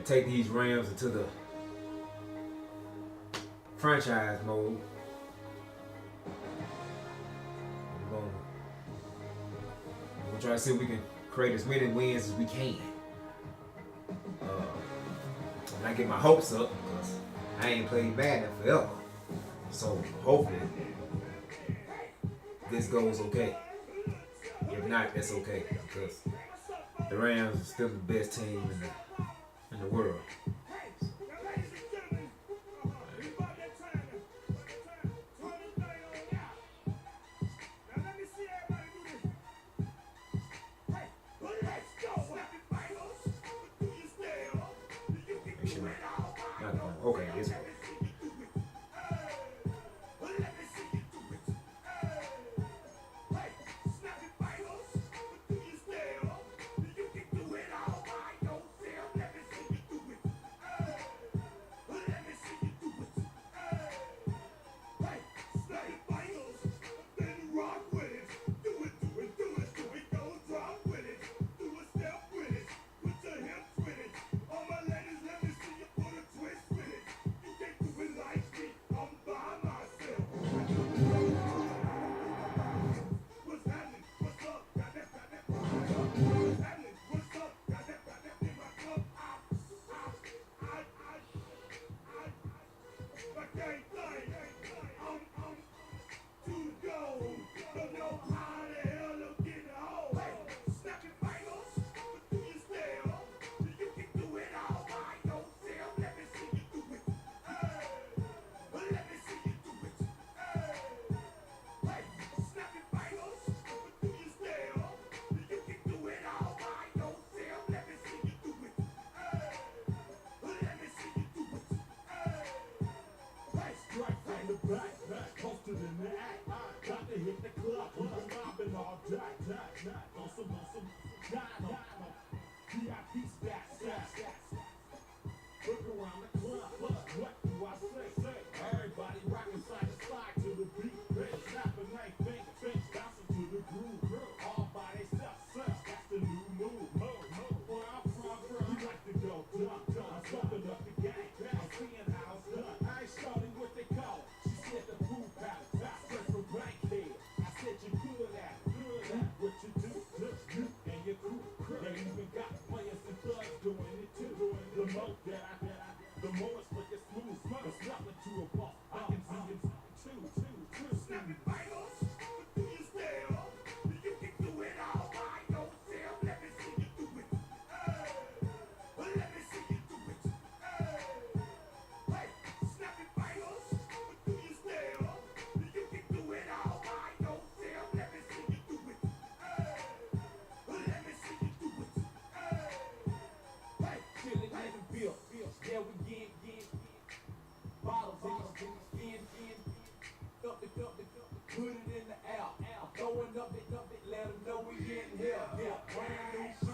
take these Rams into the franchise mode. We're gonna try to see if we can create as many wins as we can. I'm not getting my hopes up because I ain't played Madden forever. So hopefully this goes okay. If not, that's okay because the Rams are still the best team in the world. Okay, this one.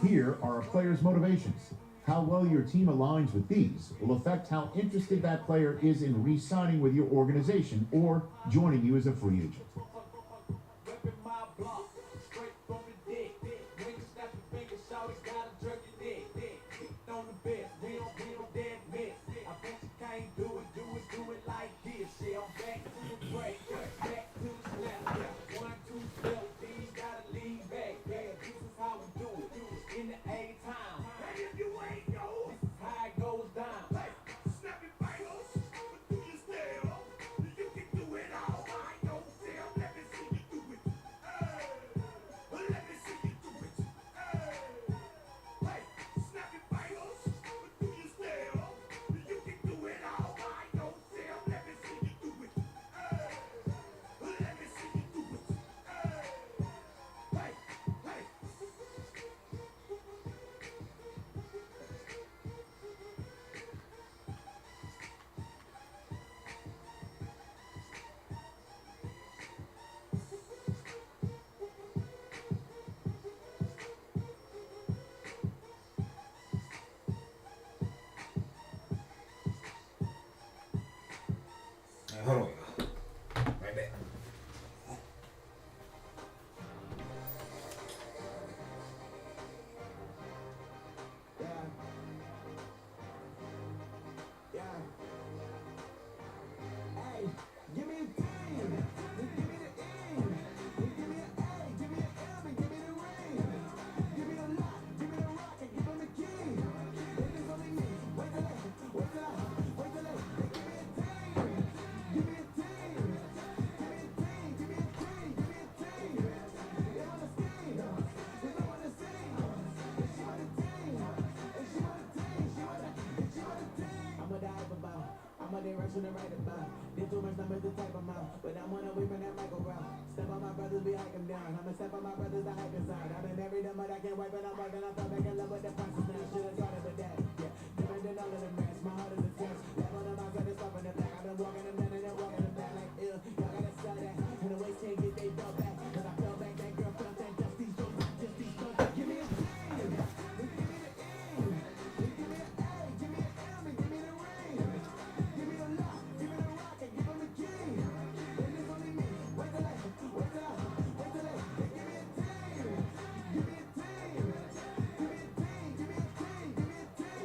Here are a player's motivations. How well your team aligns with these will affect how interested that player is in re-signing with your organization or joining you as a free agent. they rushing to write about. Did too much numbers to type them out. But I'm on away from that Michael Brown. Step on my brothers, we hike them down. I'ma step on my brothers, the hype inside. I've been married them, but I can't wipe it. I'm working, I fell back in love with the process now. Should've started with that. Yeah, different than all of the rest. My heart is a test. Left on the box, I just stop in the back. I've been walking them down and then walking them back like ill. Y'all gotta sell that. And the waist can't get they belt back. Cause I fell back, that girl felt that. Just these jokes, just these jokes. Give me a team. Give me the E. Give me an A. Give me an M. And give me the ring. Give me the lock. Give me the rock. And give them the key. And it's only me. Wait till I. Wait till I. Wait till I. Give me a team. Give me a team. Give me a team. Give me a team. Give me a team.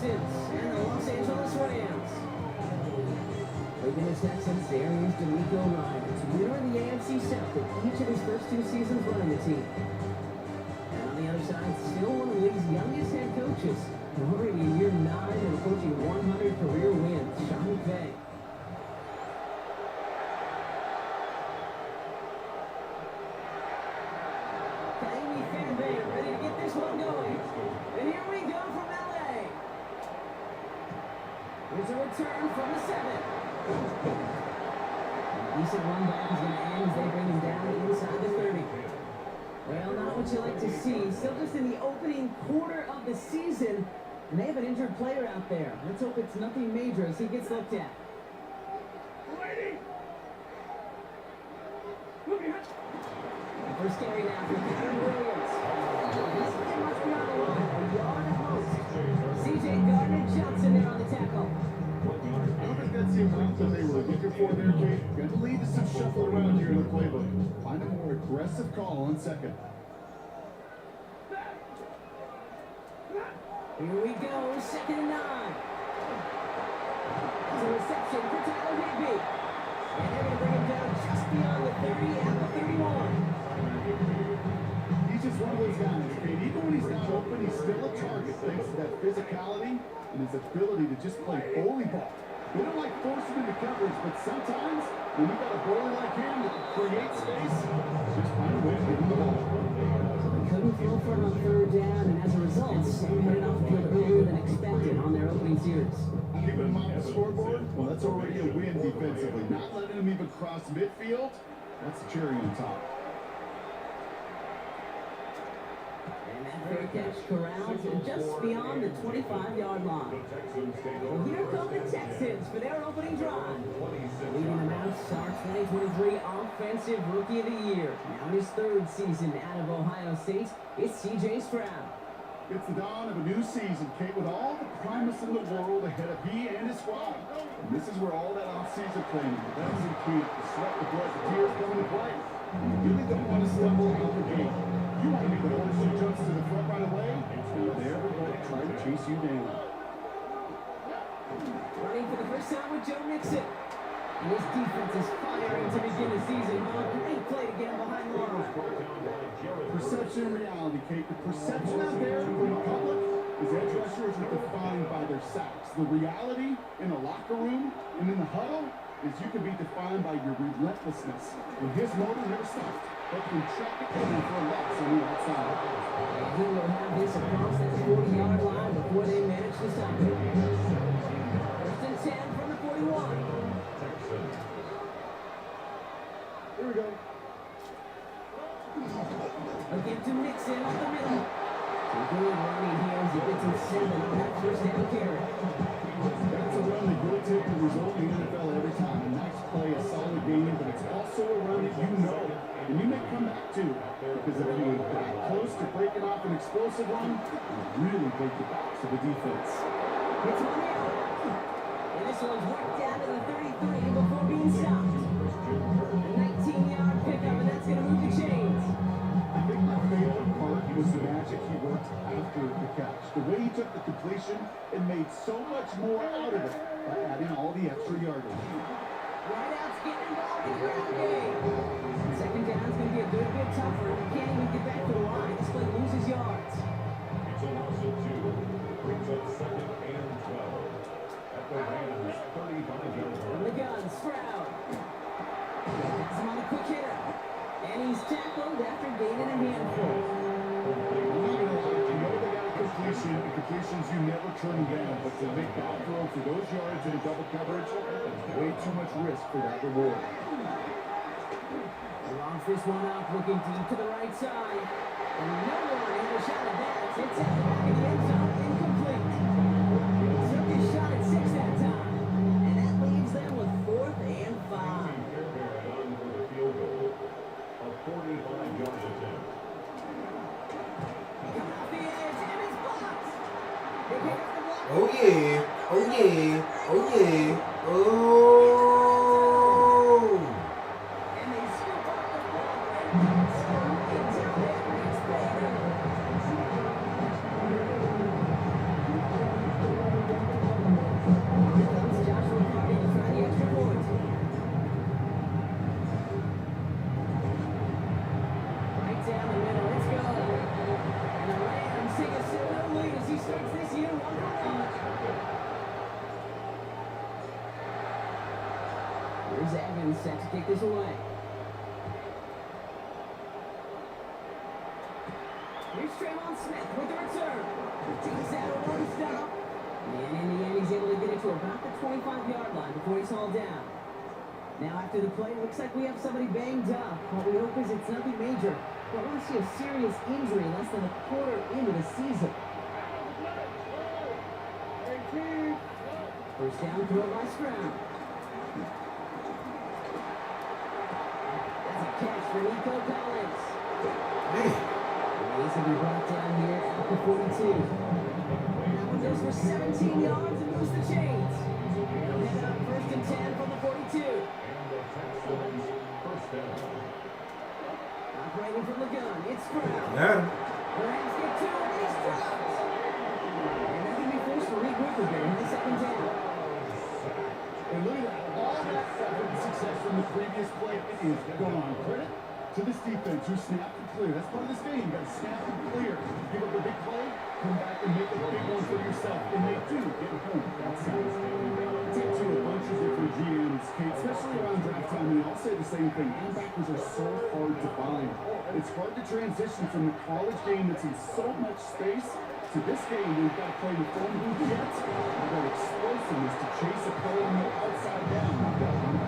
Texans and the Los Angeles Rams. Leading the Texans, there is D'Amico Ryans, winner of the AFC South in each of his first 2 seasons running the team. And on the other side, still one of the league's youngest head coaches, already in year 9 and approaching 100 career wins, Sean McVay. Miami fan base ready to get this one going. And here we go from LA. Here's a return from the 7. Decent run back is going to end as they bring him down inside the 30. Well, not what you like to see. Still just in the opening quarter of the season, and they have an injured player out there. Let's hope it's nothing major as he gets looked at. First carry now for Kevin Williams. This is pretty much beyond the line. A yard at most. C.J. Gardner-Johnson there on the tackle. I don't think that's the amount that they were looking for there, Kate. Got to lead to some shuffle around here in the playbook. Find a more aggressive call on second. Here we go, 2nd and 9. It's a reception for Tyler Higbee. And they're going to bring him down just beyond the 30 at the 31. He's just one of those guys, Kate. Even when he's not open, he's still a target thanks to that physicality and his ability to just play bully ball. They don't like force him into coverage, but sometimes when you got a bully like him that can create space, just find a way to get him the ball. Couldn't throw for it on 3rd down, and as a result, they headed off the field earlier than expected on their opening series. Keeping him off the scoreboard, well, that's already a win defensively. Not letting him even cross midfield, that's the cherry on top. And that fair catch corralled just beyond the 25-yard line. Well, here come the Texans for their opening drive. Leading them out, our 2023 Offensive Rookie of the Year. Now in his 3rd season out of Ohio State, it's C.J. Stroud. It's the dawn of a new season, Kate, with all the promise in the world ahead of he and his squad. And this is where all that off-season planning, the bells and key, the sweat, the blood, the tears come into play. You really don't want to stumble out the gate. You want to be the one who jumps to the front right away, and everybody trying to chase you down. Running for the first time with Joe Mixon. And his defense is firing to begin the season. A great play to get him behind the line. Perception and reality, Kate. The perception out there from the public is edge rushers are defined by their sacks. The reality in a locker room and in the huddle is you can be defined by your relentlessness. When his motor never stopped, but can track it down for a loss on the outside. And he will have this across that 40-yard line before they manage to stop him. 1st and 10 from the 41. Here we go. Again to Mixon up the middle. So good running here as he gets him 7 on that 1st down carry. That's a run that will take the result in the NFL every time. A nice play, a solid game, but it's also a run that you know. And you may come back to, because if you were that close to breaking off an explosive run, you really break the backs of the defense. It's money out. And this one's worked down to the 33 before being stopped. A 19-yard pickup, and that's going to move the chains. I think my favorite part was the magic he worked after the catch. The way he took the completion and made so much more out of it by adding all the extra yardage. Right out's getting involved in the ground game. 2nd down's going to be a good bit tougher. He can't even get back to the line. This play loses yards. It's a loss of 2. Brings up 2nd and 12. At the Rams' 35-yard From the gun, Stroud. Has him on a quick hitter. And he's tackled after gaining a handful. You know they got a completion. The completions you never turn down, but to make that throw for those yards in a double coverage, there's way too much risk for that reward. Launch this one up, looking deep to the right side. And no one had a shot at that. It's out the back of the end zone, incomplete. Took his shot at 6 that time. And that leaves them with 4th and 5. on for the field goal. A 45-yard attempt. Coming off the edge, and it's blocked. They pick up the block. Oh yeah. Oh yeah. Oh yeah. Oh. And they scoop up the ball. And it's down there. It's Baker. Lions set to kick this away. Here's Traymon Smith with the return. Takes out a one stop. And in the end, he's able to get it to about the 25-yard line before he's hauled down. Now after the play, looks like we have somebody banged up. What we hope is it's nothing major. But I want to see a serious injury less than a quarter into the season. First down throw by Stroud. That's a catch for Nico Collins. Man. He's going to be brought down here at the 42. That one goes for 17 yards and moves the chains. They'll head up 1st and 10 from the 42. First down. Operating from the gun, it's Stroud. Yeah. The Rams get 2 and he's dropped. And that can be forced to regroup again in the 2nd down. And look at all that effort and success from the previous play. It is gone. Credit to this defense who snapped and clear. That's part of this game. You got to snap and clear. Give up a big play, come back and make a big one for yourself. And they do get home. That's how it's take to a bunch of different GMs, Kate, especially around draft time, and they all say the same thing. Linebackers are so hard to find. It's hard to transition from the college game that's in so much space to this game where you've got to play the phone booth yet. You've got explosiveness to chase a play on the outside down.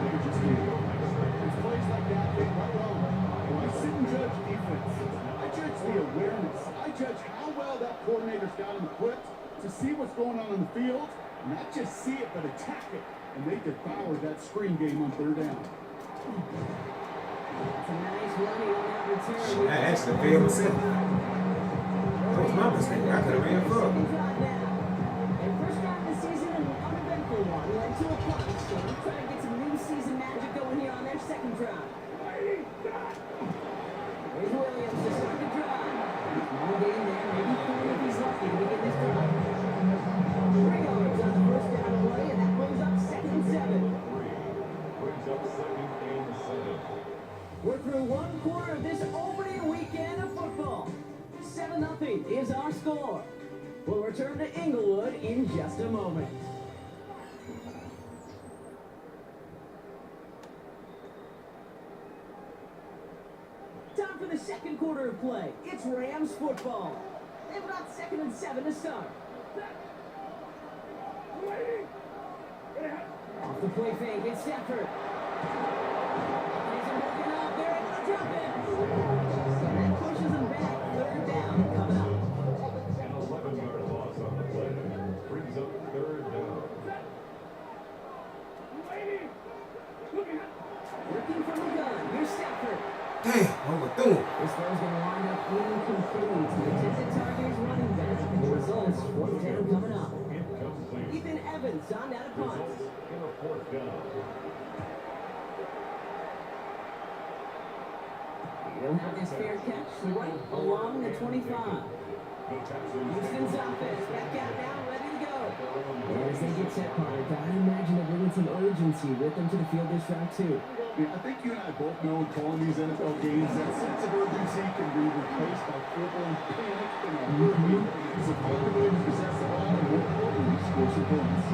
You're just it's plays like that, they right on. When I sit and judge defense, I judge the awareness. I judge how well that coordinator's got him equipped to see what's going on in the field. Not just see it, but attack it. And they devoured that screen game on 3rd down. It's a nice running on that return. I actually failed myself. That was my mistake. I could have ran further. And first drive of the season and an uneventful one led to a punt. So they're trying to get some new season magic going here on their 2nd drive. Here's Williams to start the drive. Long game there, maybe 3 if he's lucky to begin this drive. 3 yards on the first down play, and that brings up 2nd and 7. Brings up 2nd and 7. We're through one quarter of this opening weekend of football. 7-0 is our score. We'll return to Inglewood in just a moment. Time for the 2nd quarter of play. It's Rams football. They've got 2nd and 7 to start. Off the play fake, it's Stafford. Plays are working up, they're able to drop it. And that pushes them back, 3rd down coming up. An 11-yard loss on the play. Brings up 3rd down. Working from the gun, here's Stafford. Damn, overthrew him. This throw's going to wind up incomplete. The intended target is running back. And the results, 4th down coming up. Incomplete. Ethan Evans on that punt. Results in a 4th down. He'll have this fair catch right along the 25. Houston's offense back out now, ready to go. And as they get set, Potter, I imagine they're bringing some urgency with them to the field this round too. Yeah, I think you and I both know in calling these NFL games that sense of urgency can be replaced by full-blown panic in a hurry. So find a way to possess the ball and more importantly, score some points.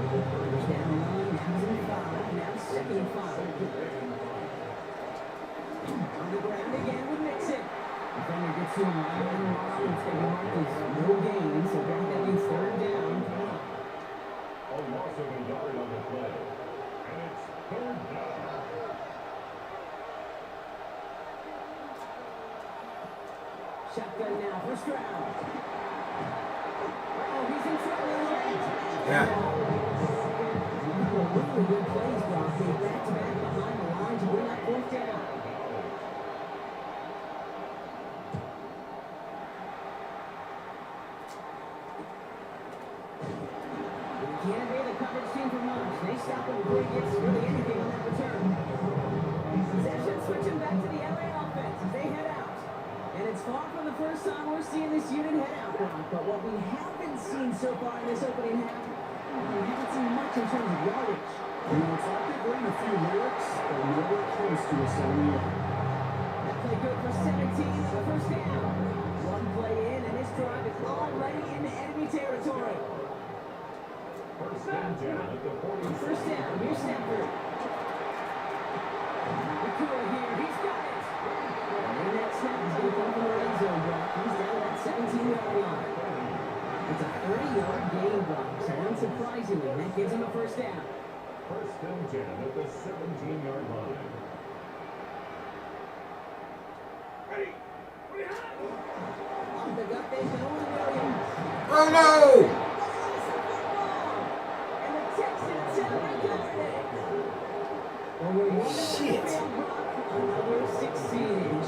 First down and 5, now 2nd and 5. On the ground again with Mixon. Defender gets to him right on the line. It's going to be marked as no gain, so that means 3rd down. A loss of a yard on the play. And it's 3rd down. Shotgun now for Stroud. Oh, he's in trouble. Yeah. Really good plays, Brock. They back-to-back behind the line to bring up 4th down. Can't evade the coverage team for much. They stop him before he gets really anything on that return. Possession switching back to the LA offense as they head out. And it's far from the first time we're seeing this unit head out, Brock. But what we haven't seen so far in this opening half, we haven't seen much in terms of yardage. You know, it's like they've written a few lyrics, but nowhere close to a song yet. That play good for 17 on the first down. One play in, and this drive is already into enemy territory. First and 10 at the 40. First down, here's Stafford. first down. First and 10 at the 17-yard line. On the gut, they go to Williams. Oh no! And the Texans have recovered it. Over one Shit. Another 16.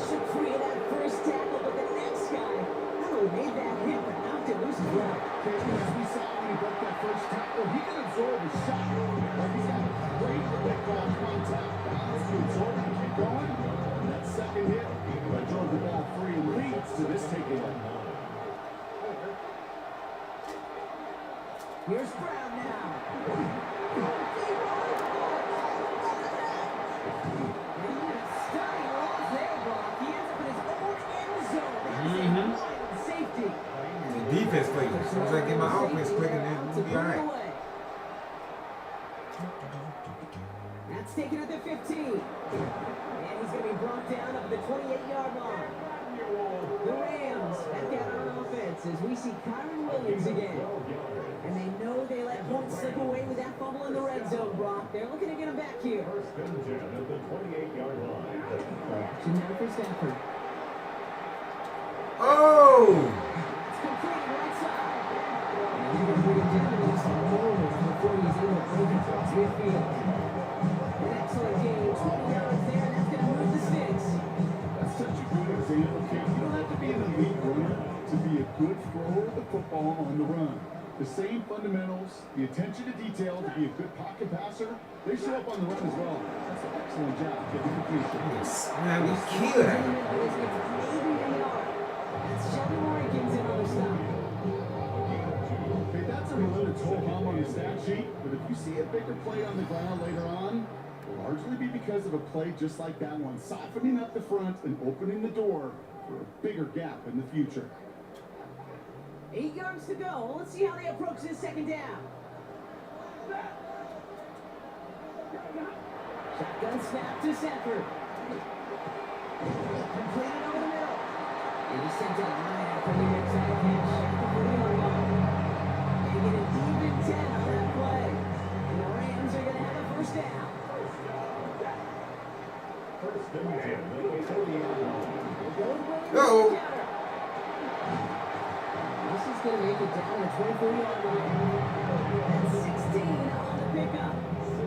Shook free of that first tackle, but the next guy not only made that hit, but knocked it loose as well. As we saw when he broke that first tackle, he can absorb a shot. Like he's got great what they call contact balance to absorb and keep going. And that second hit, that drove the ball free and leads to this takeaway. Here's Brown now. Stunning off there, Brock. He ends up in his own end zone. That's a wild safety. The defense clicking. As soon as I get my offense clicking, then we'll be all right. That's taken at the 15. And he's going to be brought down up at the 28-yard line. The Rams back out on offense as we see Kyron Williams again. And they know they let points slip away with that fumble in the red zone, Brock. They're looking to get him back here. First and 10 at the 28-yard line. Action now for Stafford. Oh! It's complete right side. And he's going to bring him down to just forward before he's able to break it across midfield. An excellent game. 20 yards there. That's going to move the sticks. That's such a good example, Kate. You don't have to be an elite runner to be a good thrower of the football on the run. The same fundamentals, the attention to detail to be a good pocket passer, they show up on the run as well. That's an excellent job getting completion. Man, we killed him. Maybe a yard. That's Shelby Morgan's in on the stop. Okay, that's a run that's whole hum on the stat sheet, but if you see a bigger play on the ground later on, it'll largely be because of a play just like that one, softening up the front and opening the door for a bigger gap in the future. 8 yards to go. Let's see how they approach this second down. Shotgun snap to Stafford. Completed over the middle. And he's sent out right after the inside catch at the 40-yard line. They get an even 10 on that play. And the Rams are going to have a first down. First and 10 at the 40-yard line. Uh-oh. This is going to make it down to 24-yard line. That's 16 on the pickup.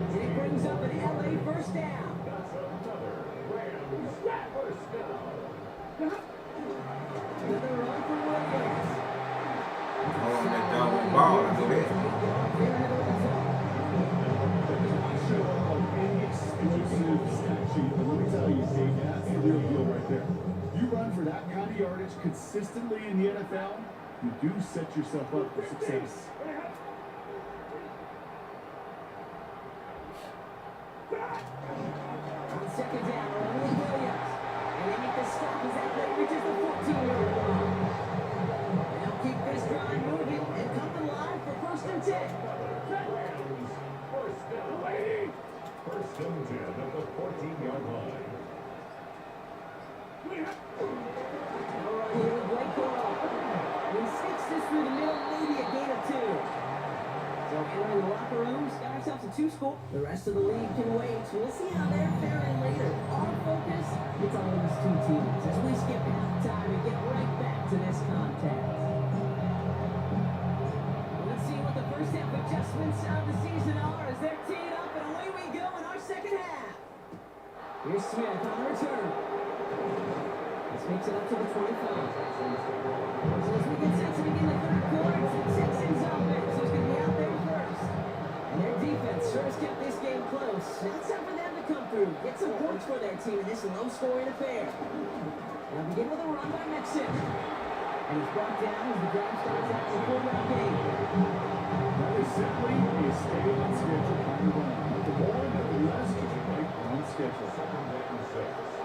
And it brings up an LA first down. That's another Rams first down. Another run for Williams. Oh, that dog ball. I know that. Show of any explosive stat sheet, but let me tell you, Dave, that's the real deal right there. You run for that kind of yardage consistently in the NFL, you do set yourself up for success. On second down, Ronald Williams. And they make the stop as that play reaches the 14-yard line. And they'll keep this drive moving and come alive for first and 10. Rams first down. First and 10 at the 14-yard line. All right, here with Blake Burrow. He sticks this through the middle, maybe a gain or two. So entering the locker rooms, got ourselves a 2-score. The rest of the league can wait. We'll see how they're faring later. Our focus, it's on these two teams as we skip halftime and get right back to this contest. Let's see what the first half adjustments of the season are as they're teed up, and away we go in our second half. Here's Smith on the return. This makes it up to the 25. So as we get set to begin the third quarter, it's the Texans offense who's going to be out there first. And their defense sure has kept this game close. Now it's time for them to come through, get some points for their team in this low-scoring affair. Now begin with a run by Mixon. And he's brought down as the drive starts out the 4-yard game. That is simply a stay on schedule kind of run. The more, nothing less, just right on schedule. Second and 6.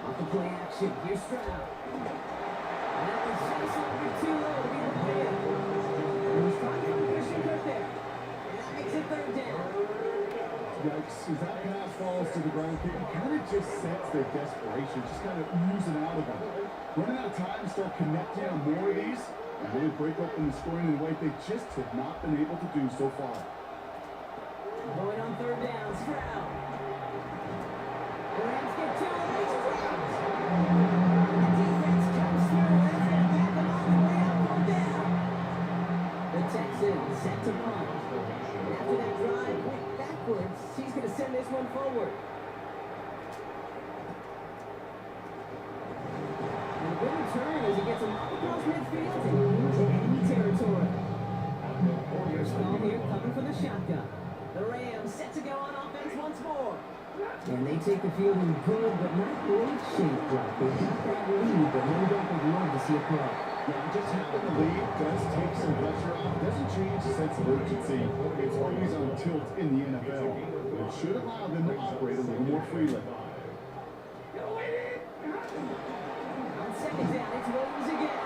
Off the play action, here's Stroud. And that was just a bit too low to be brought in. And he's trying to get a fishing hook there. And that makes it third down. Yikes, as that pass falls to the ground, you kind of just sense their desperation, just kind of oozing out of them. Running out of time, start connecting on more of these, and really break open the scoring in a way they just have not been able to do so far. Going on third down, Stroud. The Rams get two, and they Stroud. The defense comes through, and it's going to back them all the way out fourth down. The Texans set to punt. And after that drive went backwards, he's going to send this one forward. And a good return as he gets him up across midfield and into enemy territory. Here's Call here coming for the shotgun. The Rams set to go on offense once more. And they take the field in good but not great shape, Brock. They got that lead, but no doubt they'd love to see a call. Now, just having the lead does take some pressure off. Doesn't change the sense of urgency. It's always on tilt in the NFL. But it should allow them to operate a little more freely. On second down, it's Williams again.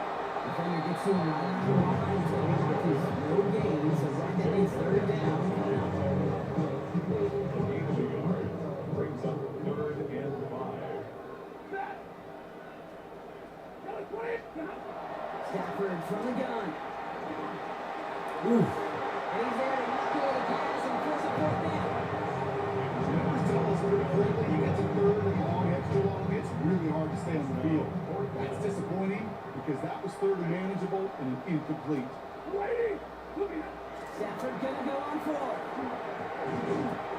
Defender gets him right on the line, so with his no gain, so right that means third down. Brings up 3rd and 5. Stafford from the gun. Ooh. And he's there to knock away the pass and force a fourth down. You always tell us very clearly, you get to third and long, extra long, it's really hard to stay on the field. That's disappointing because that was third and manageable and an incomplete. Stafford gonna go on fourth.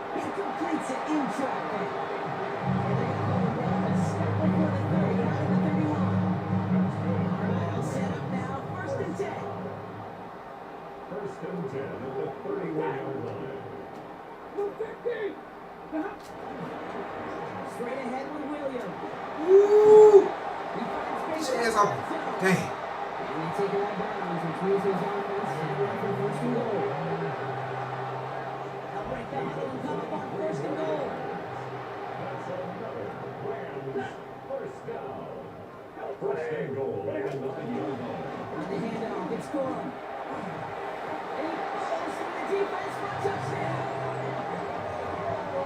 He completes it in traffic. And they got going down a step before the 30, out of the 31. All right, I'll set up now. 1st and 10. 1st and 10 at the 31-yard line. Straight ahead with Williams. Ooh. He finds Get space your ass out off. of the zone. Dang. And they take it out bounds, which moves his offense set up for 1st and goal. They'll break the huddle and come up on 1st and goal. That's another Rams 1st down. 1st and goal at the 9-yard line. On the handoff, it's Gorham. And he falls from the defense for a touchdown.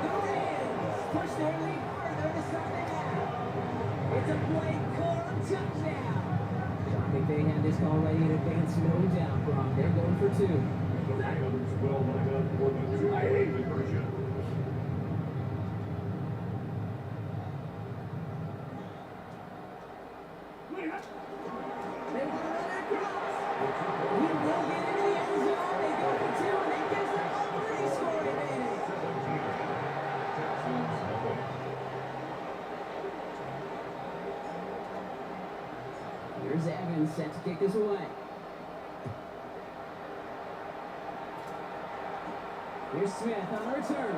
The Rams push their lead further to start the half. It's a Blake Gorham touchdown. Sean McVay had this call ready in advance, no doubt, Brock. They're going for two. The Rams will line up for the 2-point conversion. They want to run it across. He will get into the end zone. They go for two, and that gives them a 3-score advantage. 17. Texans nothing. Here's Evans set to kick this away. Here's Smith on the return.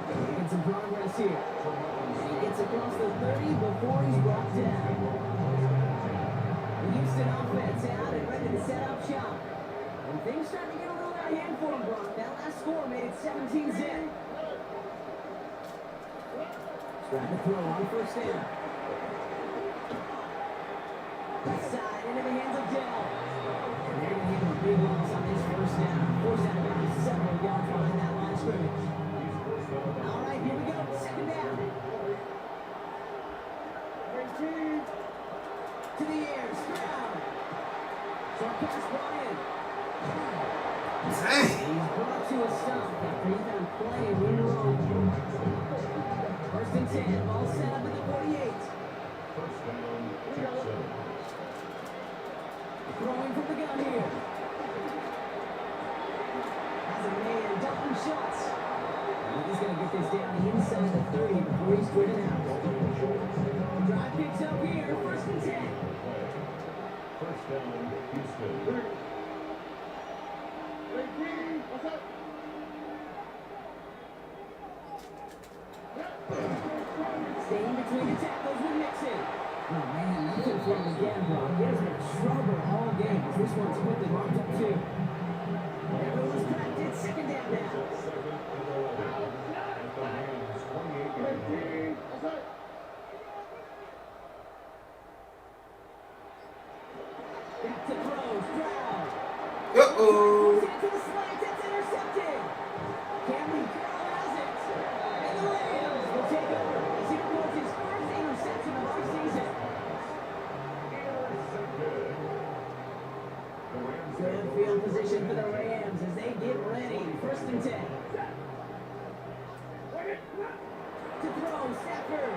Making some progress here. And he gets across the 30 before he's brought down. The Houston offense out and ready to set up shop. And things starting to get a little out of hand for him, Brock. That last score made it 17-zip. Trying to throw on 1st down. Left side into the hands of Dell. And they're going to give him a big loss on this 1st down. Forced out about several yards behind that line of scrimmage. All right, here we go. 2nd down. To the air, Stroud. Short pass, Bryant. Dang. He's brought to a stop after he's done playing when wrong. 1st and 10, ball set up at the 48. 1st down, Texans. Throwing from the gun here. Has a man, Dalton Schultz. And he's going to get this down the inside the 30 before he's driven out. Drive picks up here, 1st and 10. 1st down, Houston. Staying between the tackles with Mixon. Oh man, nothing from him again, Brock. He has been a struggle all game as this one's quickly marked up too. Everyone's cracked it, 2nd down now. 2nd and 11 at the Rams 28-yard line. Back to throw, Stroud. Uh-oh. Goes into the slant, it's intercepted. Cameron Carroll has it. And the Rams will take over as he records his 1st interception of our season. Intercepted. Stafford.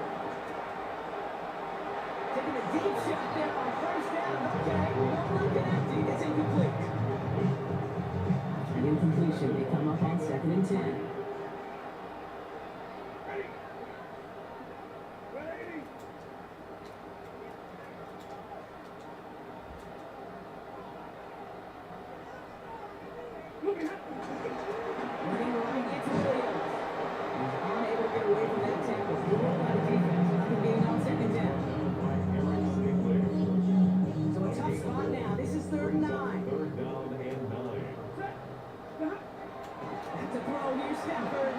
Taking a deep shot there on first down. Okay, not connecting. It's incomplete. The incompletion, they come up on 2nd and 10. Running right, it's Williams. He's unable to get away from that tackle. Good work by the defense. Nothing gained on 2nd down. So a tough spot now. This is 3rd and 9. Third down and 9. Back to throw here, Stafford.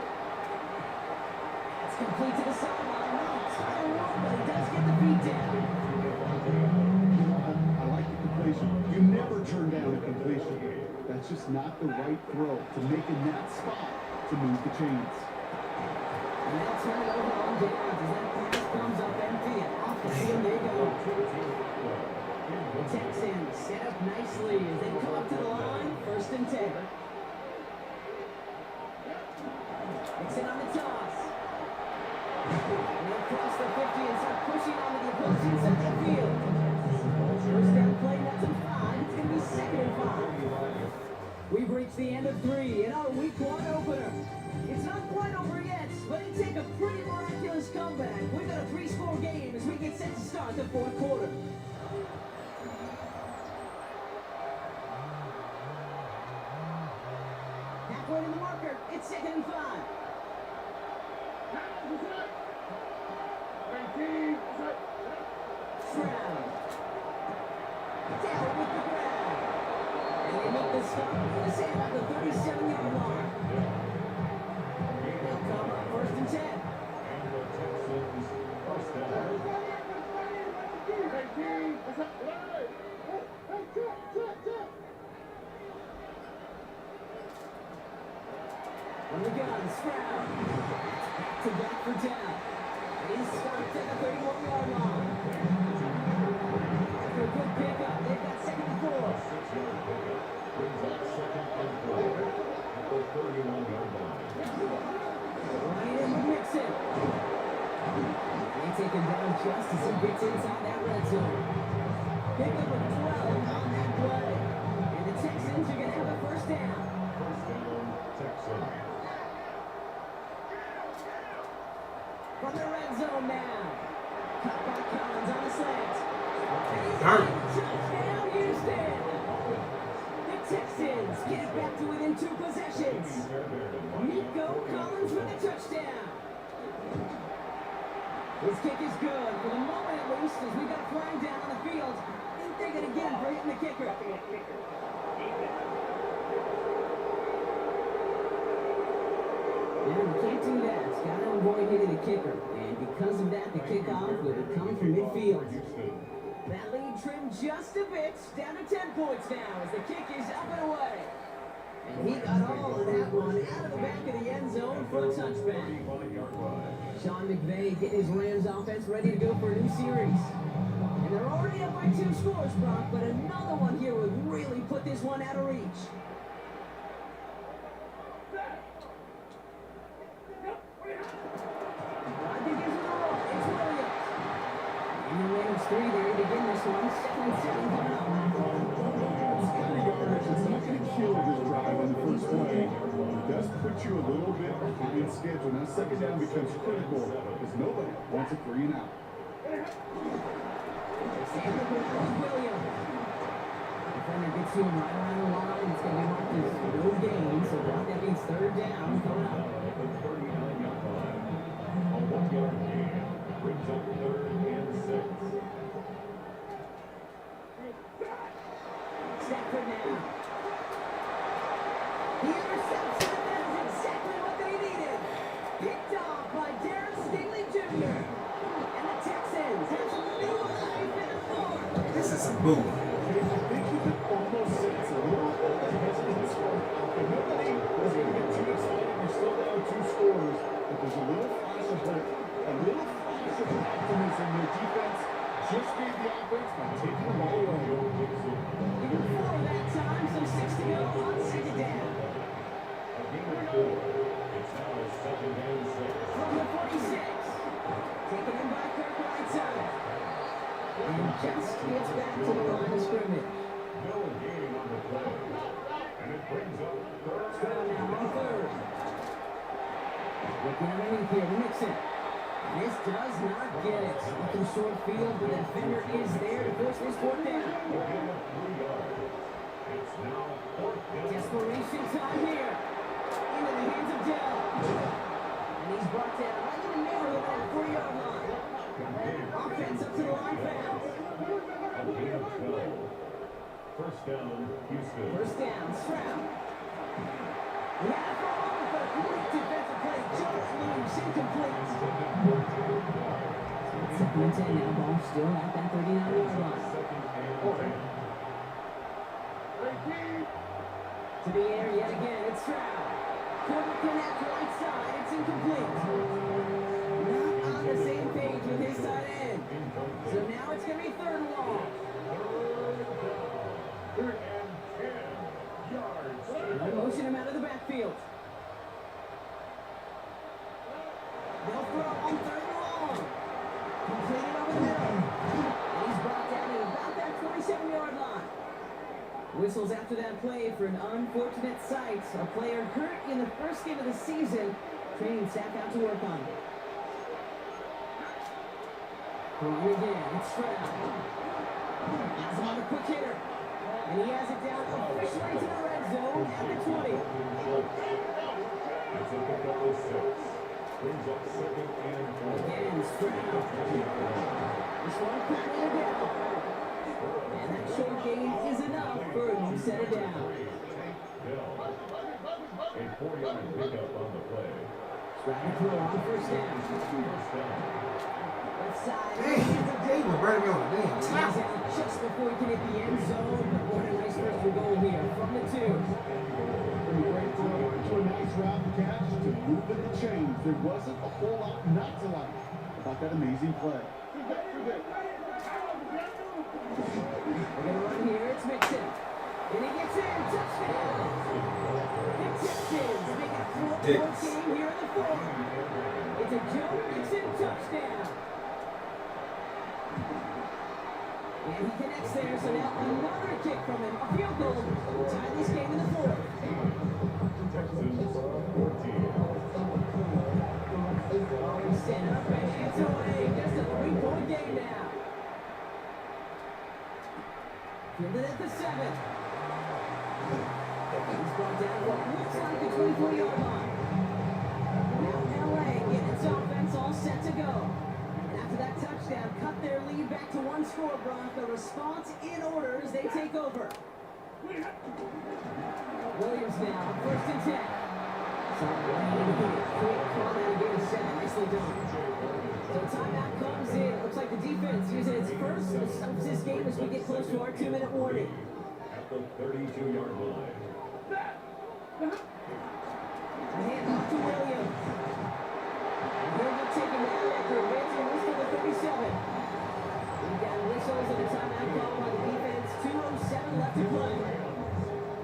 It's complete to the sideline. No, tighter rope, but he does get the feet down. I like the completion. You never turn down a completion. That's just not the right throw to make in that spot to move the chains. And they'll turn it over on downs as that pass comes up empty and off the field they go. The Texans set up nicely as they come up to the line. 1st and 10. Nixon on the toss. And they'll cross the 50 and start pushing onto the opposing side of the field. First down play, that's a 5. It's going to be 2nd and 5. We've reached the end of 3 in our week 1 opener. It's not quite over yet, but it take a pretty miraculous comeback. We've got a 3-score game as we get set to start the 4th quarter. Halfway to the marker, it's 2nd and 5. Stroud. Down with the grab. And they make the stop. They say about the 37-yard line. They'll come up 1st and 10. And the Texans first down. On the gun, Stroud. Back to back for down. He's stopped at the 31-yard line. After a good pickup, they've got 2nd and 4. 6-yard pickup brings up 2nd and 4 at the 31-yard line. Right in with Nixon. They take him down just as he gets inside that red zone. Pickup of 12 on that play. And the Texans are going to have a 1st down. First down, Texans. From the red zone now. Caught by Collins on the slant. Darn. Touchdown, Houston. The Texans get it back to within 2 possessions. Nico Collins with a touchdown. His kick is good for the moment at least as we got a flag down on the field. I think they're going to get him for hitting the kicker. Yeah, we can't do that. It's got to avoid hitting the kicker. And because of that, the kickoff will be coming from midfield. That lead trimmed just a bit, down to 10 points now as the kick is up and away. And he got all of that one out of the back of the end zone for a touchback. Sean McVay getting his Rams offense ready to go for a new series. And they're already up by 2 scores, Brock, but another one here would really put this one out of reach. Three there to begin this one. 2nd and 7 coming up. It's kind of yardage. It's not going to kill this drive on the first play. It does put you a little bit behind schedule. Now 2nd down becomes critical because nobody wants a 3 and out. Williams. Defender gets to him right around the line. It's going to be marked as no gain. So that means 3rd down coming up. At the 39-yard line. A 1-yard gain brings up 3rd and 6. Stafford now. The interception, and that is exactly what they needed. Picked off by Darren Stingley Jr. And the Texans have some new life in the fourth. This is some boo. I think you could almost sense a little bit of hesitance from nobody was going to get too excited. You're still down 2 scores, but there's a little flash of hope, a little flash of optimism. Your defense just gave the offense by taking the ball away. Even 4 that time, so 6 to go on 2nd down. A gain of 4. It's now 2nd and 6. From the 46. just gets back to the line of scrimmage. No gain on the play. And it brings up third. Stroud now on third. Looking underneath here to Mixon. This does not get it. Looking short field, but the defender is there to force this fourth down. We'll give it 3 yards. It's now 4th down. Desperation time here. Into the hands of Dell. And he's brought down right in the middle of that 4-yard line. Offense up to the line fast. A gain of 12. First down, Houston. First down, Stroud. We have a throw over for a quick defensive play. Just loose, incomplete. Second and 10 now, ball still at that 39-yard line. To the air yet again, it's Stroud. Couldn't connect right side, it's incomplete. Not on the same page with his tight end. So now it's going to be third and long. Third and 10 yards. They'll motion him out of the backfield. They'll throw on third and long. Completed over the middle. And he's brought down at about that 27-yard line. Whistles after that play for an unfortunate sight. A player hurt in the first game of the season. Training staff out to work on it. Throwing again, it's Stroud. Has him on the quick hitter. And he has it down officially to the red zone at the 20. It's a pickup of 6. Brings up 2nd and 4. Again, Stroud. This one cracking it down. And that short gain is enough for a new set of down. Bell. A 4-yard pickup on the play. Stroud to throw on first down. First down. Left side. Dang, he was burning me on the damn He's tackle. out just before he can hit the end zone. But what a nice first for goal here from the 2. From a great throw to a nice route catch to moving the chains. There wasn't a whole lot not to like about that amazing play. They're going to run here. It's Mixon. And he gets in. Touchdown. The Texans make it 4-4 game here in the 4th. It's a Joe Mixon touchdown. And he connects there, so now another kick from him. A field goal to tie this game in the 4th. Texans 14. He's standing up and it's away. Just a 3-point game now. Fielded at the 7. He's brought down what looks like the 24-yard line. Now LA getting its offense all set to go. And after that touchdown, cut their lead back to 1 score, Brock. The response in order as they take over. Williams now, first and 10. Quick call out of game 7. Nicely done. So timeout comes in. Looks like the defense using its first of this game as we get close to our 2-minute warning. At the 32-yard line. A handoff to Williams. He'll be taking that after advancing whistle to 37. We've got whistles and a timeout call by the defense. 2:07 left to play.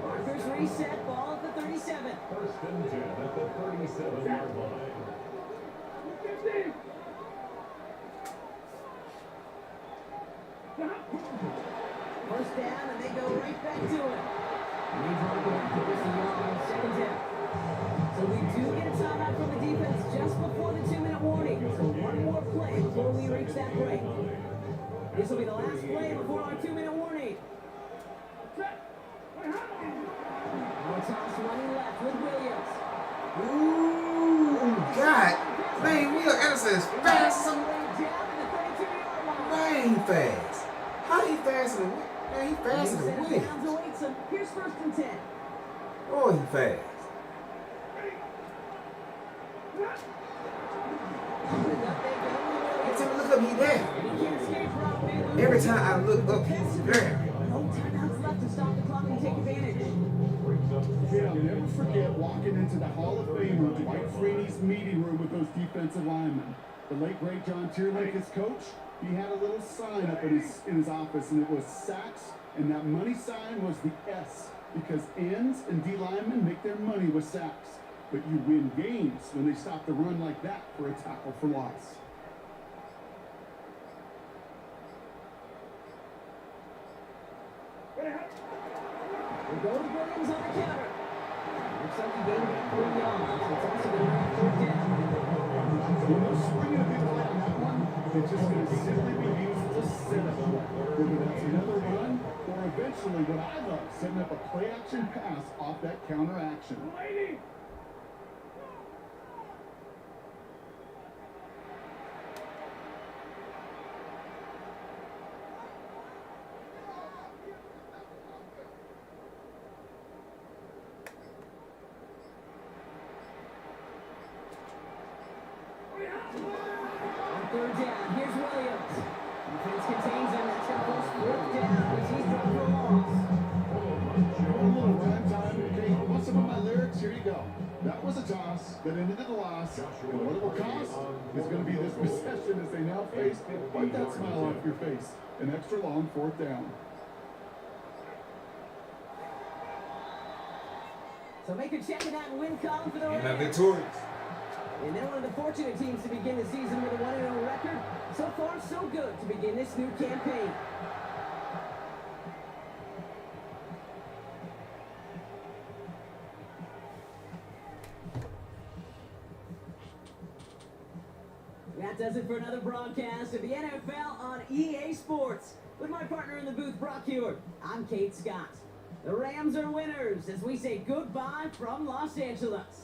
Markers reset, ball at the 37. First and 10 at the 37-yard line. First down, and they go right back to it. And they draw back to this yard, second down. So we do get a timeout from the defense just before the 2-minute warning. So one more play before we reach that break. This will be the last play before our 2-minute warning. More toss running left with Williams. Ooh, God. Man, Will Anderson is fast as a... Man, he fast. How he faster than... Man, he faster than Williams. Here's first and 10. Oh, he fast. Every time I look up, he there. Every time I look up, he's there. No timeouts left to stop the clock and take advantage. Yeah, I'll never forget walking into the Hall of Famer Dwight Freeney's meeting room with those defensive linemen. The late great John Tierlake, his coach, he had a little sign up in his office, and it was sacks, and that money sign was the S, because ends and D linemen make their money with sacks. But you win games when they stop the run like that for a tackle for loss. They go to Williams on the counter. Looks like he gained about 3 yards. It's also going to be 4th down. When they're springing a big play on that one, it's just going to simply be used as a setup. Whether that's another run, or eventually what I love, setting up a play-action pass off that counter action. On 3rd down, here's Williams. Defense contains him. That's going to force 4th down as he's dropped for a loss. A little rhyme time. Okay, want some of my lyrics? Here you go. That was a toss that ended in a loss. And what it will cost is going to be this possession as they now face. Wipe that smile off your face. An extra long 4th down. So make a check in that win column for the You're not Rams. victorious. And they're one of the fortunate teams to begin the season with a 1-0 record. So far, so good to begin this new campaign. That does it for another broadcast of the NFL on EA Sports. With my partner in the booth, Brock Hewitt, I'm Kate Scott. The Rams are winners as we say goodbye from Los Angeles.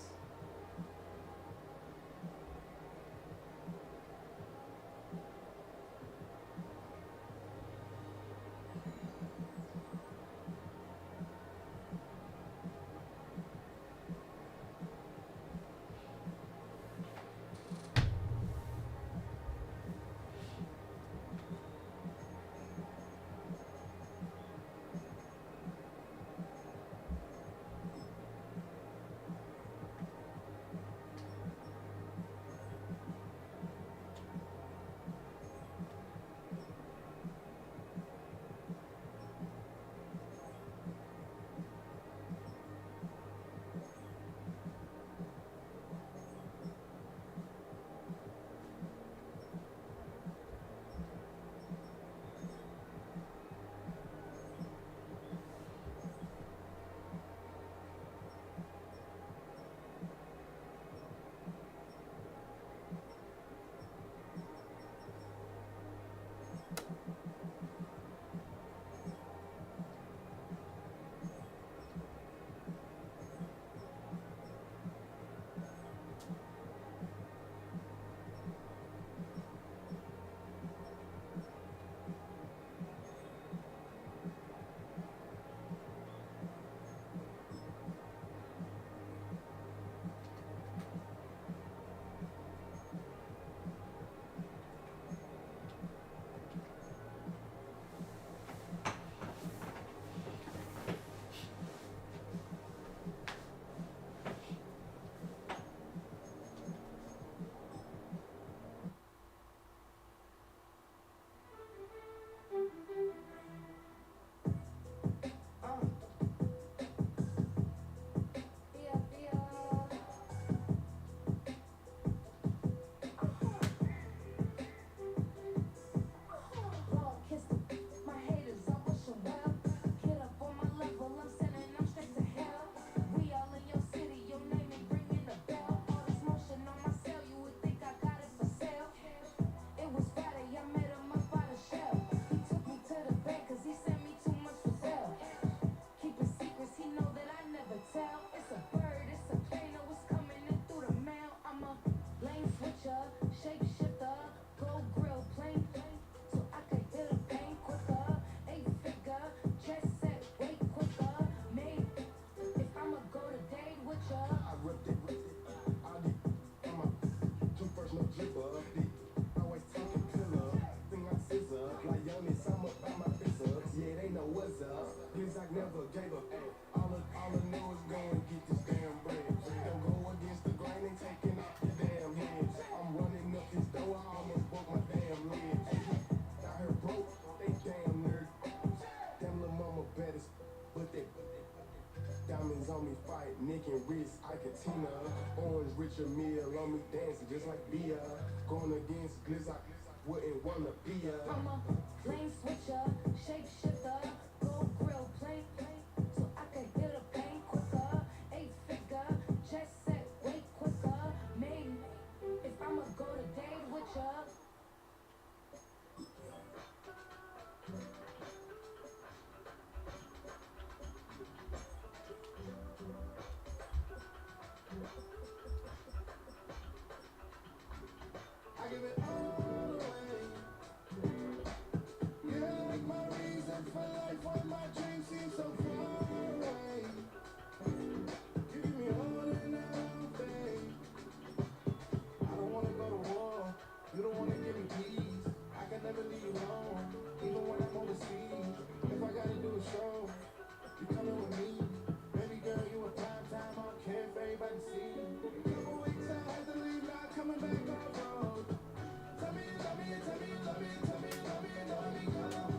Tina, orange Richard Mille on me dancing just like Bia. Going against Glizz, I wouldn't wanna be a. I'm a lane switcher, shape shifter, gold grill give me peace. I can never leave you alone, even when I'm overseas. If I gotta do a show, you coming with me. Baby girl, you a prime time on care for everybody to see. A couple weeks I had to leave, not coming back on road. Tell me you love me, and tell me you love me, and tell me you love me, and don't let me go.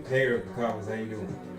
Hey, Collins, how you doing?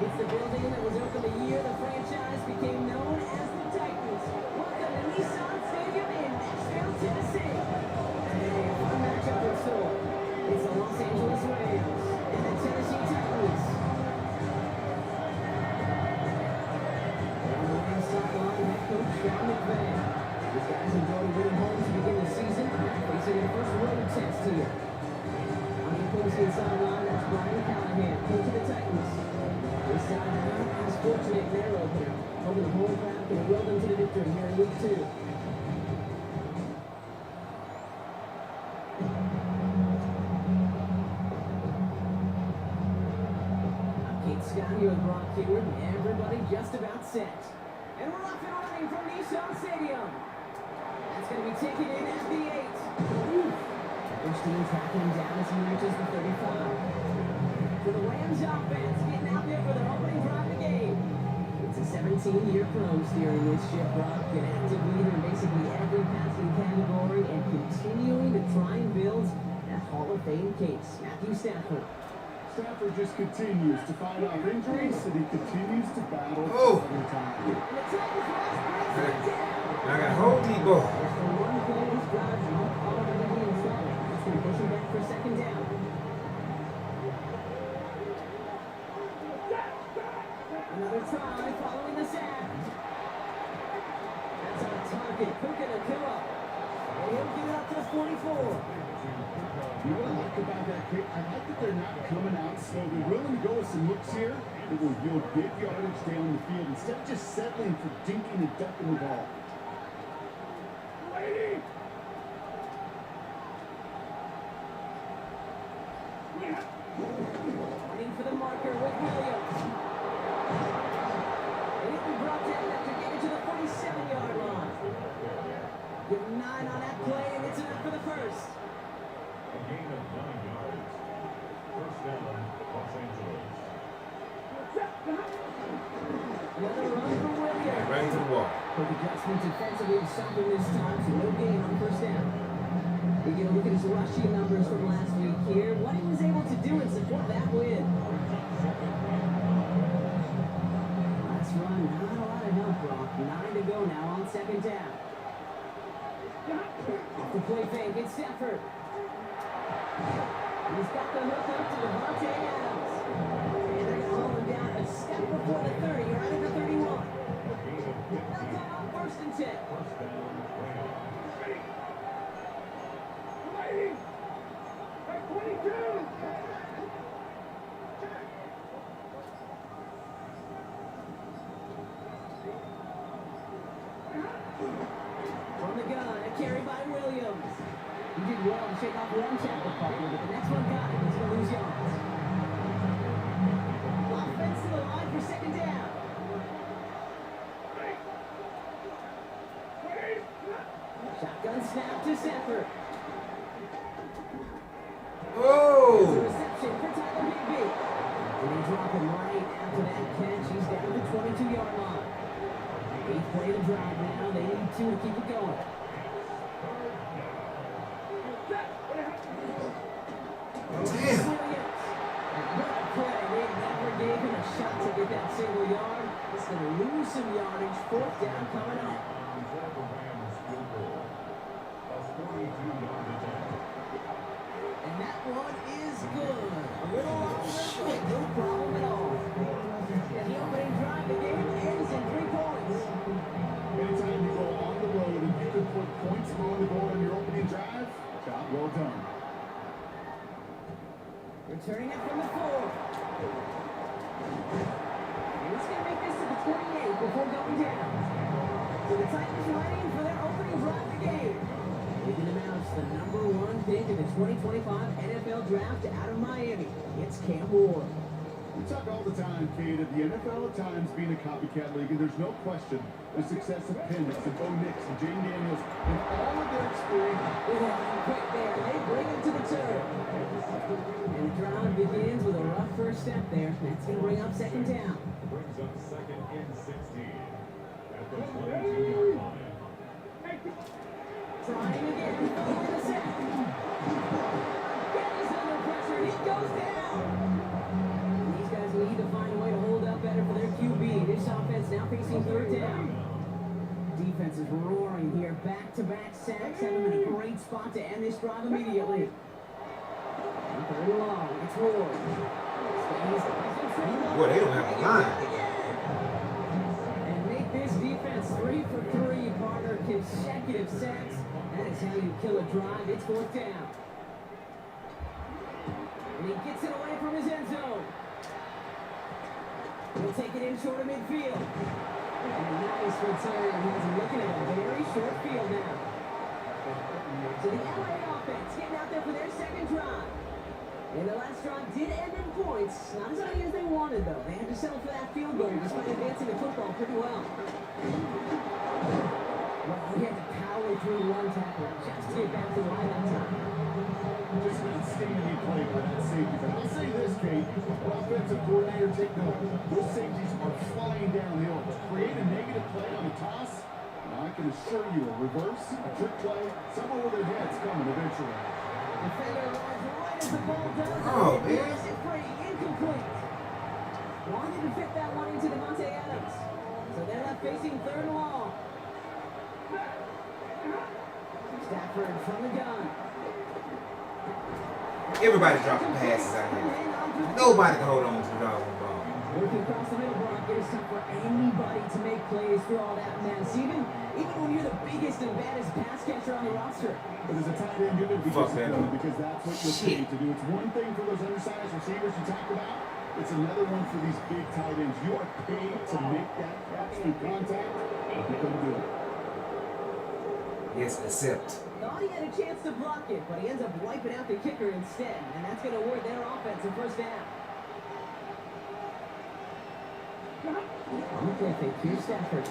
It's the building that was opened the year the franchise became known as the Titans. Welcome to Nissan Stadium in Nashville, Tennessee. Today, a fun matchup in store. It's the Los Angeles Rams and the Tennessee Titans. On the Rams sideline, head coach Sean McVay. These guys enjoyed winning home to begin the season, facing their first road test here. On the opposing sideline, that's Brian Callahan, coach of the Titans. This side not as fortunate in their opener, hoping the home crowd can will them to the victory here in week 2. I'm Kate Scott here with Brock Hayward, and everybody just about set. And we're off and running from Nissan Stadium. That's going to be taken in at the 8. First team tracking him down as he reaches the 35. For the Rams offense, getting out there for their opening drive of the game. It's a 17-year pro steering this ship, Brock, an active leader in basically every passing category and continuing to try and build that Hall of Fame case. Matthew Stafford. Stafford just continues to fight off injuries, and he continues to battle every time. And the Titans rush brings it down. I got hold of these boys. Just the one play this drive's already being started. It's going to push him back for second down. Another try following the sack. That's on target. Cooking a kill up. And he'll get it up to the 44. You know what I like about that kick? I like that they're not coming out slow. They're willing to go with some looks here that will yield big yardage down the field instead of just settling for dinking and ducking the ball. Running for the marker with Williams. And he'll be brought down after getting to the 47-yard line. Give him 9 on that play, and it's enough for the first. A gain of 9 yards. First down, Los Angeles. Another run for Williams. Right to the wall. Quick adjustment defensively to stop him this time, so no gain on first down. We get a look at his rushing numbers from last week here. What he was able to do and support that win. Last run, not a lot of help, Brock. 9 to go now on second down. Off the play fake, it's Stafford. He's got the hook up to Devontae Adams. And they're going to hold him down a step before the 30, right at the 31. They'll come up first and 10. First down, Rams. From the gun, a carry by Williams. He did well to shake off one tackle partner, but the next one got him. He's going to lose yards. Offense to the line for second down. Shotgun snap to Stafford. It's a Oh! reception for Tyler Higbee. And they drop him right after that catch. He's down to the 22-yard line. 8th play to drive now. They need 2 to keep it going. Damn. Williams. And what a play. They never gave him a shot to get that single yard. It's going to lose some yardage. 4th down coming up. For the Rams field goal. A 42-yard attempt. And that one is good. A little off, but no problem at all. And the opening drive, the game ends in 3 points. Anytime you go on the road and you can put points on the board on your opening drive, job well done. Returning it from the 4. And he's going to make this to the 28 before going down. So the Titans ready for their opening drive of the game. They can announce the #1 pick in the 2025 NFL Draft out of Miami. It's Cam Ward. We talk all the time, Kate, of the NFL at times being a copycat league, and there's no question the success of Penix and Bo Nix and Jane Daniels and all of their experience. Quick there, they bring him to the turn. And the drive begins with a rough first step there. That's going to bring up second down. Brings up second and 16. At the 22-yard line. Trying again, following the sack. Getty's under pressure, he goes down. These guys need to find a way to hold up offense is roaring here. Back-to-back sacks have him in a great spot to end this drive immediately. And third and long, it's Ward. Boy, they don't have a line. And make this defense 3 for 3, partner. Consecutive sacks. That is how you kill a drive. It's fourth down. And he gets it away from his end zone. He'll take it in short of midfield. And a nice return. He's looking at a very short field now. So the LA offense getting out there for their second drive. And the last drive did end in points. Not as many as they wanted, though. They had to settle for that field goal despite advancing the football pretty well. Well, he had to power through one tackle just to get back to the line that time. Just an outstanding play by that safety. But I'll say this, Kate, offensive coordinator, take note. Those safeties are flying downhill. Create a negative play on a toss, and I can assure you a reverse, a trick play, somewhere where their head's coming eventually. Defender arrives right as the ball does. Oh, man. Is it free? Incomplete. Wanted to fit that one into Devontae Adams. So they're left facing third and long. Stafford from the gun. Everybody dropping passes out here. Nobody can hold on to the doggone ball. Working across the middle, Brock. It's tough for anybody to make plays through all that mess. Even when you're the biggest and baddest pass catcher on the roster. But as a tight end, you're going to be Fuck that. disciplined because that's what you're Shit. paid to do. It's one thing for those undersized receivers you talk about. It's another one for these big tight ends. You are paid to make that catch through contact. You're going to do it. Yes, accept. Thought he had a chance to block it, but he ends up wiping out the kicker instead. And that's going to award their offense a first down. On the play fake, here's Stafford.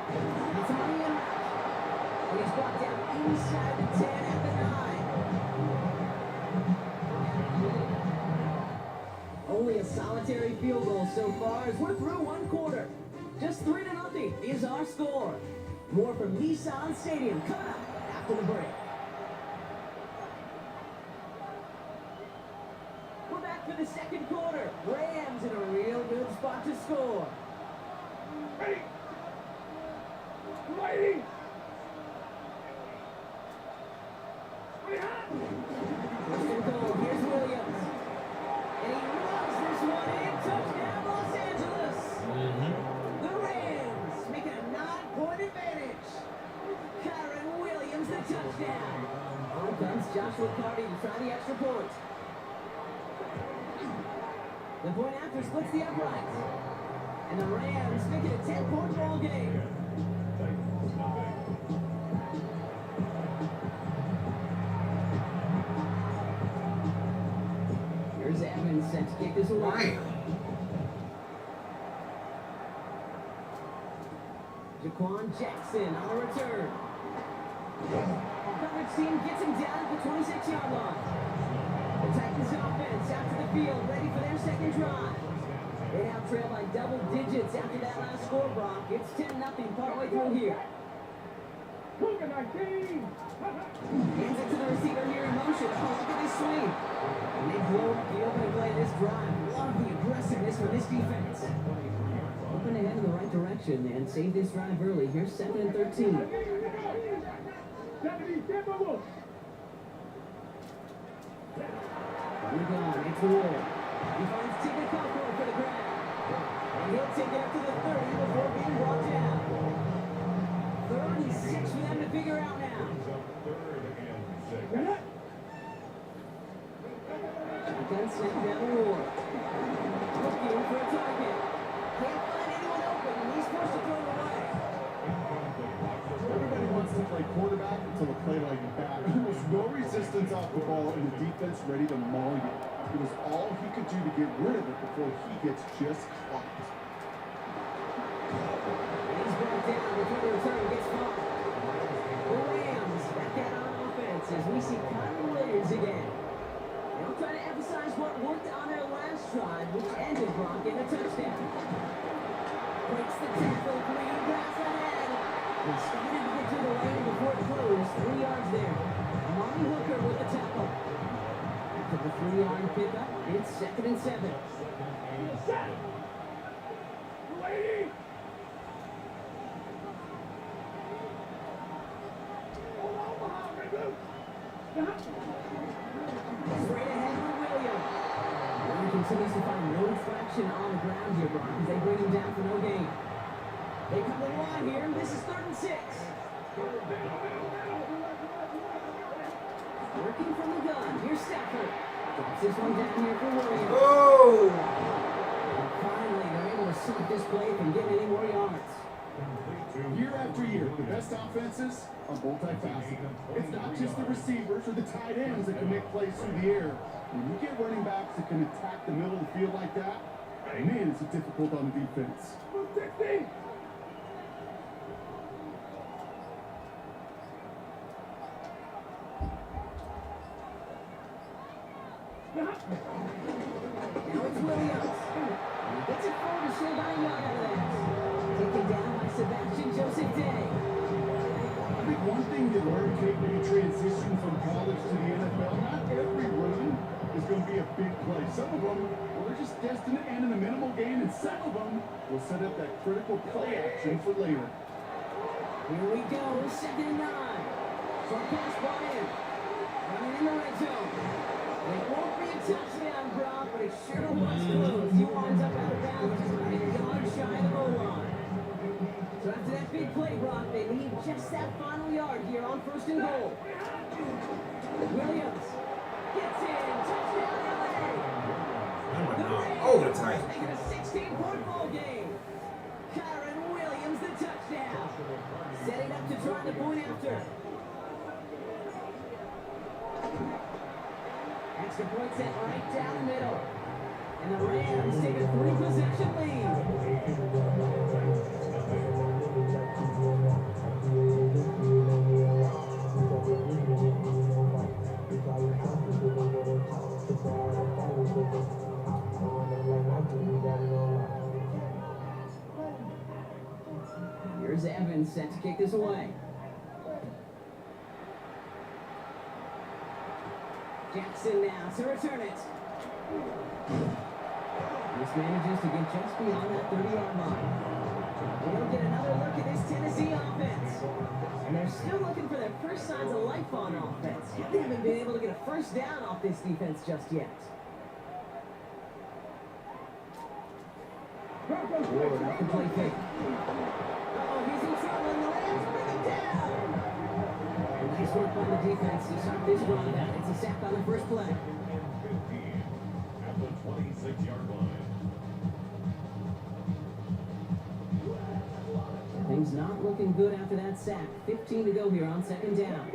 It's money in. And he's brought down inside the 10 at the 9. Only a solitary field goal so far as we're through one quarter. Just 3-0 is our score. More from Nissan Stadium coming up after the break. We're back for the second quarter. Rams in a real good spot to score. Ready! Ready! First and goal, here's Williams. And he runs this one in. Touchdown, Los Angeles. The Rams making a 9-point advantage. Kyron Williams, the touchdown. On comes Joshua Carty to try the extra point. The point after splits the uprights. And the Rams make it a 10-point ball game. Here's Evans set to kick this away. Jaquan Jackson on the return. Coverage team gets him down at the 26-yard line. The Titans offense out to the field, ready for their second drive. They now trail by double digits after that last score, Brock. It's 10-0 partway through here. Hands it to the receiver here in motion. Oh, look at this swing. And they blow up the opening play of this drive. Love the aggressiveness from this defense. Open ahead in the right direction and save this drive early. Here's 2nd and 13. On the gun, it's Ward. He finds Tigger Cockrell for the grab. And he'll take it up to the 30 before being brought down. 3rd and 6 for them to figure out now. Shotgun snap down the Ward. Looking for a target. Can't find anyone open, and he's forced to throw it away. Everybody wants to play quarterback until a play like that. There was no resistance off the ball and the defense ready to maul you. It was all he could do to get rid of it before he gets just caught. He's brought down before the return gets caught. The Rams back out on offense as we see Kyron Williams again. They'll try to emphasize what worked on their last drive, which ended Brock in a touchdown. Breaks the tackle, green grass ahead. They started to get to the lane before it closed. 3 yards there. Amari Hooker with the tackle. After the 3-yard pickup, it's 2nd and 7. Straight ahead for Williams. He continues to find no traction on the ground here, Brock, as they bring him down for no gain. They come to the line here, and this is 3rd and 6. Working from the gun. Here's Stafford. Drops this one down here for Williams. Oh! And finally, they're able to stop this play from getting any more yards. Year after year, the best offenses are multifaceted. It's not just the receivers or the tight ends that can make plays through the air. When you get running backs that can attack the middle of the field like that, man, it's difficult on the defense. Now it's Williams. And he gets it forward to show about a yard out of that. Taken down by Sebastian Joseph Day. I think one thing you learn, Kate, when you transition from college to the NFL, not every run is going to be a big play. Some of them, well, they're just destined to end in a minimal gain, and some of them will set up that critical play action for later. Here we go, 2nd and 9. Short pass brought in. Running in the red zone. It won't be a touchdown, Brock, but it sure was close. He winds up out of bounds just about a yard shy of the goal line. So after that big play, Brock, they need just that final yard here on 1st and goal. Williams gets in. Touchdown, LA. Over the tight. Making a 16-point ball game. Kyron Williams, the touchdown. Setting up to try the point after. Extra point set right down the middle. And the Rams take a 3-possession lead. Here's Evans set to kick this away. Jackson now to return it. This manages to get just beyond that 30-yard line. We'll get another look at this Tennessee offense. And they're still looking for their first signs of life on offense. They haven't been able to get a first down off this defense just yet. Ward up the play fake. Oh, he's in trouble, and the Rams bring him down. Nice work by the defense to start this run. It's a sack on the first play. 15 at the 26-yard line. Things not looking good after that sack. 15 to go here on 2nd down.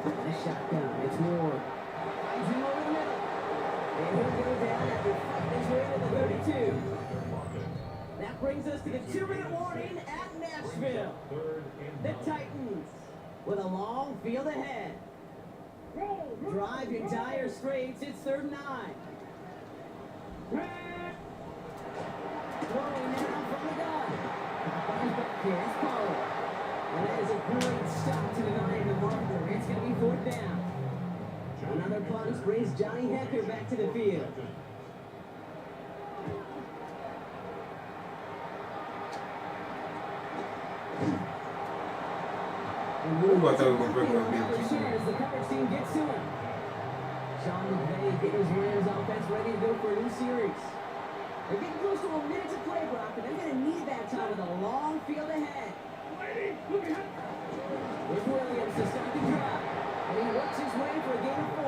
Nice shotgun. It's Ward. Finds him over the middle. And he'll go down after fighting his way to the 32. That brings us to the 2-minute warning at Nashville. The Titans with a long field ahead. Drive in dire straits. It's 3rd and 9. Throwing now from the gun. Comes back here. It's Pollard. And that is a great stop to deny the marker. It's going to be 4th down. Another punt brings Johnny Hecker back to the field. Ooh, I thought it was going to break up As the coverage team gets to him. Sean McVay getting his Rams offense ready to go for a new series. They're getting close to a minute to play, Brock, but they're going to need that time with a long field ahead. With Williams to start the drive. And he works his way for a gain of 4.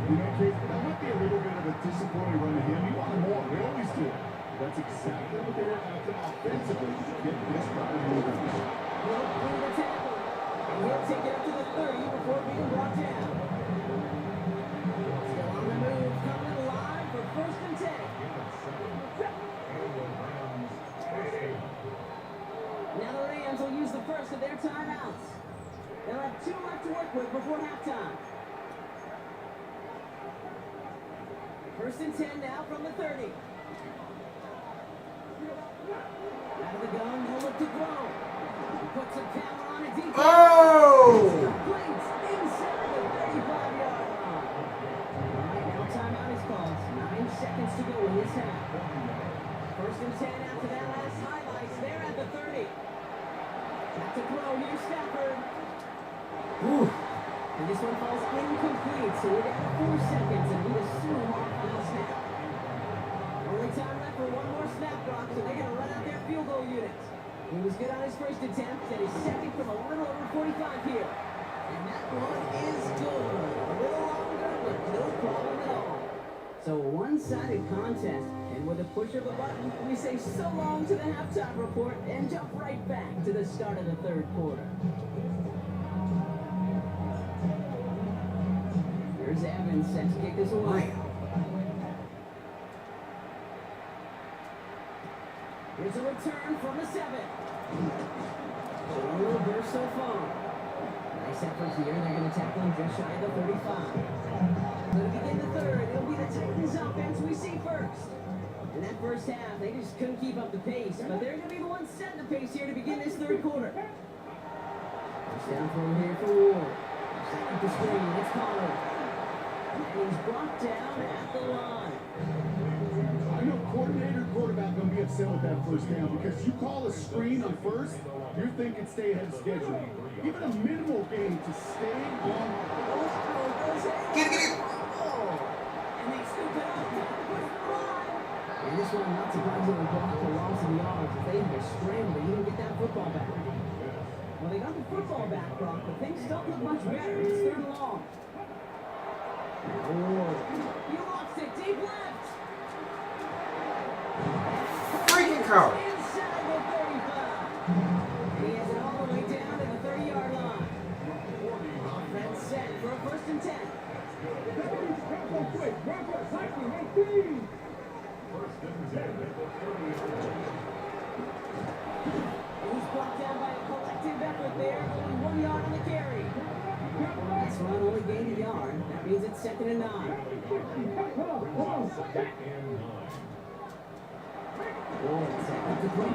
You know, Kate, that might be a little bit of a disappointing run to him. You want more. We always do. That's exactly what they were after offensively to get this guy moving. He'll clear the tackle. And he'll take it up to the 30 before being brought down. Still on the move, coming alive for 1st and 10. Now the Rams will use the first of their timeouts. They'll have 2 left to work with before halftime. 1st and 10 now from the 30. Out of the gun, he'll look to throw. He puts some power on it deep. Oh! Completes inside the 35-yard line. All right, now timeout is called. 9 seconds to go in this half. 1st and 10 after that last highlights. They're at the 30. Back to throw. Here's Stafford. And this one falls incomplete, so we're down to 4 seconds, and we assume off the snap. Only time left for one more snap block, so they're going to run out their field goal unit. He was good on his first attempt, and his second from a little over 45 here. And that one is good. A little longer, but no problem at all. So a one-sided contest, and with a push of a button, we say so long to the halftime report and jump right back to the start of the third quarter. Here's Evans, set to kick this away. Here's a return from the 7. A little burst so far. Nice effort here. They're going to tackle him just shy of the 35. Going to begin the third. It'll be the Titans offense we see first. In that first half, they just couldn't keep up the pace, but they're going to be the ones setting the pace here to begin this third quarter. First down throw here for Ward. Second to screen. It's Pollard. And he's brought down at the line. I know coordinator and quarterback going to be upset with that first down because you call a screen on first, you're thinking stay ahead of schedule. Even a minimal gain to stay on. Get it. And they scoop it up. And this one, not surprisingly, blocked a loss of yards. If they had to scramble, they didn't get that football back. Well, they got the football back, Brock, but things don't look much better. It's third and long. You lost it deep left. Freaking call. Inside the 35. And he has it all the way down to the 30-yard line. Offense set for a 1st and 10. He's brought down by a collective effort there. Only 1 yard on the carry. This run only gained a yard. That means it's 2nd and 9. Ward set up to throw.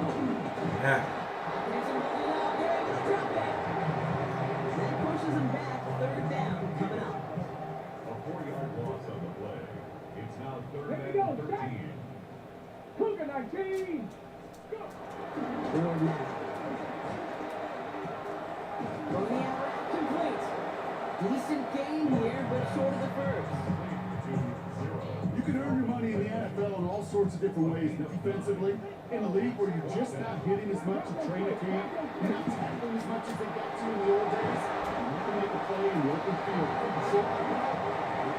Yeah. There's him holding up. They're able to drop it. That pushes him back. 3rd down coming up. A 4-yard loss on the play. It's now 3rd and 13. Cougar 19. Ward now. From the out route, complete. Decent gain here, but short of the first. You can earn your money in the NFL in all sorts of different ways, but defensively, in a league where you're just not hitting as much at training camp, you're not tackling as much as they got to in the old days, and you can make a play in the open field. Short like that, I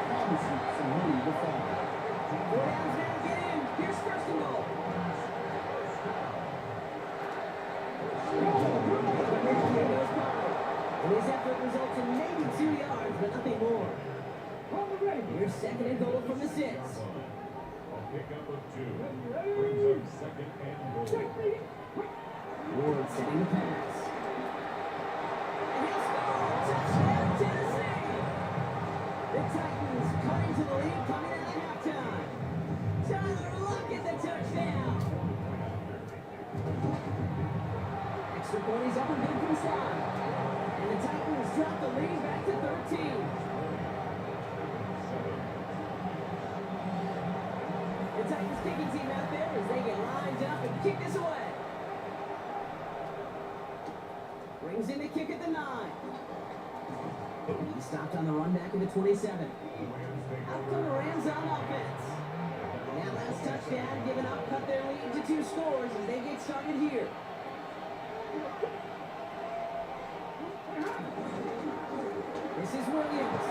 promise you some money will follow. 4 downs now to get in. Here's 1st and goal. And his effort results in maybe 2 yards, but nothing more. Here's 2nd and goal from the 6. A pickup of 2. Brings up 2nd and goal. Ward setting the pass. And he'll score! Touchdown, Tennessee! The Titans cutting to the lead coming out of halftime. Tyler Lockett, the touchdown! Extra point is up and good from the side. And the Titans drop the lead back to 13. The Titans kicking team out there as they get lined up and kick this away. Brings in the kick at the 9. He stopped on the run back at the 27. Out come the Rams on offense. Now last touchdown given up, cut their lead to 2 scores as they get started here. This is Williams.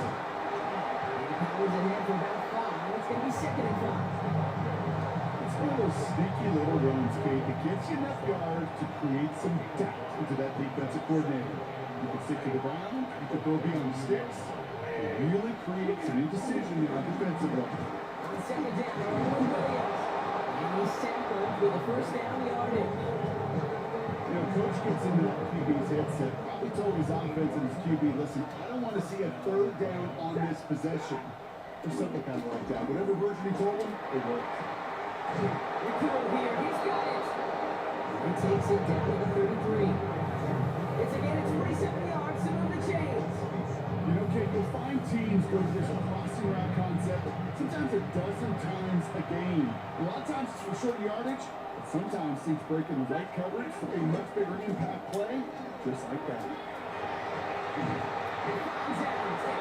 And Powers ahead for about 5. It's going to be 2nd and 5. It's one of those sneaky little runs, Kate, that gives you enough yards to create some doubt into that defensive coordinator. You can stick to the ground, you can go beyond the sticks, and really create some indecision in our defensive line. On 2nd down, Williams. And he's tackled with a 1st down yardage. You know, Coach gets into that QB's headset, probably told his offense and his QB, listen, I don't want to see a 3rd down on this possession. Or something kind of like that. Whatever version he told him, it worked. McCool here, he's got it. He takes it down to the 33. It's again, it's 47 yards to move the chains. You know, Kate, you'll find teams where there's a crossing route concept, sometimes a dozen times a game. A lot of times it's for short yardage, but sometimes teams break in the right coverage for a much bigger impact play, just like that. It finds out.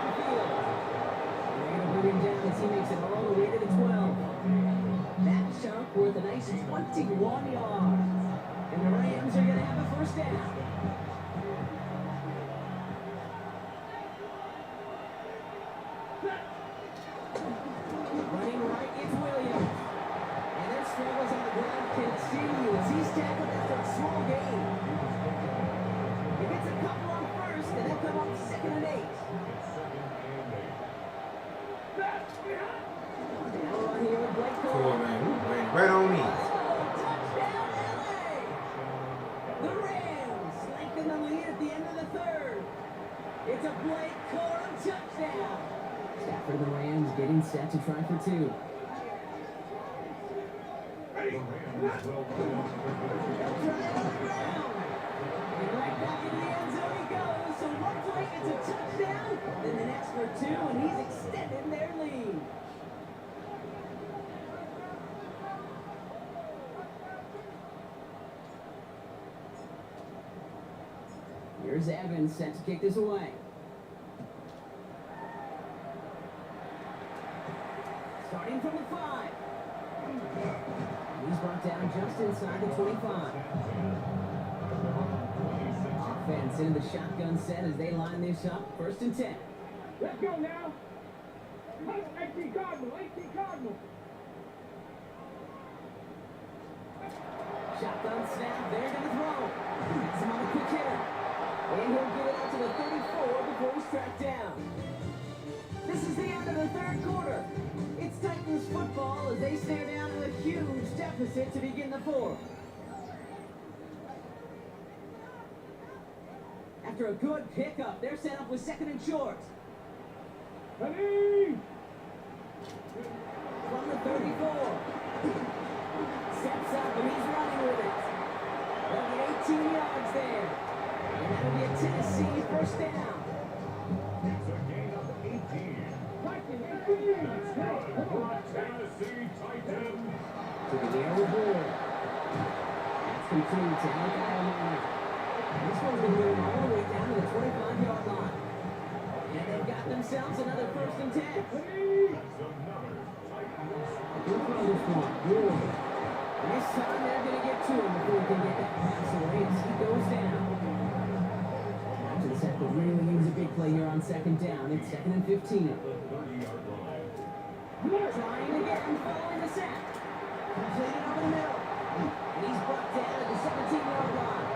21 yards. And the Rams are going to have a first down. Running right is Williams. And their struggles on the ground continue as he's tackled after a small gain. He gets a couple on first, and they'll come up 2nd and 8. Now we're on here with Blake Cool, Cole. man. We ran right on in. Touchdown, LA! The Rams lengthen the lead at the end of the third. It's a Blake Corum touchdown. Stafford and the Rams getting set to try for 2. And right back into the end zone he goes. So one play, it's a touchdown. Then the next for 2, and he's extending their lead. Here's Evans set to kick this away. Starting from the 5. He's brought down just inside the 25. Offense into the shotgun set as they line this up. 1st and 10. Let's go now. 18 Cardinal, 18 Cardinal. Shotgun snap. They're going to throw. That's him on a quick hitter. And he'll get it out to the 34 before he's tracked down. This is the end of the 3rd quarter. It's Titans football as they stare down a huge deficit to begin the 4th. After a good pickup, they're set up with 2nd and short. Ready? From the 34. Steps up and he's running with it. They'll get 18 yards there. And that'll be a Tennessee first down. It's a gain of 18. Viking, 18. That's good for a Tennessee Titan. To the air with Ward. That's complete to Alec Allen. This one's been going all the way down to the 25-yard line. And they've got themselves another 1st and 10. That's another Titans. Good throw this one. Ward. And this time they're going to get to him before he can get that pass away as he goes down. After the set, could really use a big play here on 2nd down. It's 2nd and 15. 30-yard line. Trying again, following the sack. Completed over the middle. And he's brought down at the 17-yard line.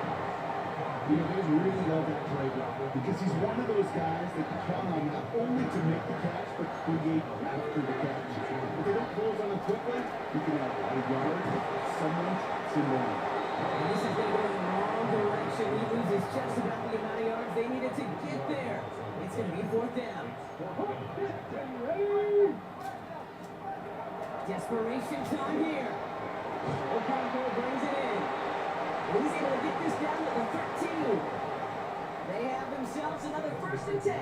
You know, they really love that play because he's one of those guys that you count on not only to make the catch, but create after the catch. If they don't close on him quickly, you can have a yard, someone similar. And this is going to go in the wrong direction. He loses just about the amount of yards they needed to get there. It's going to be 4th down. Ready? Desperation time here. O'Connor brings it in. And he's able to get this down to the 13. They have themselves another 1st and 10.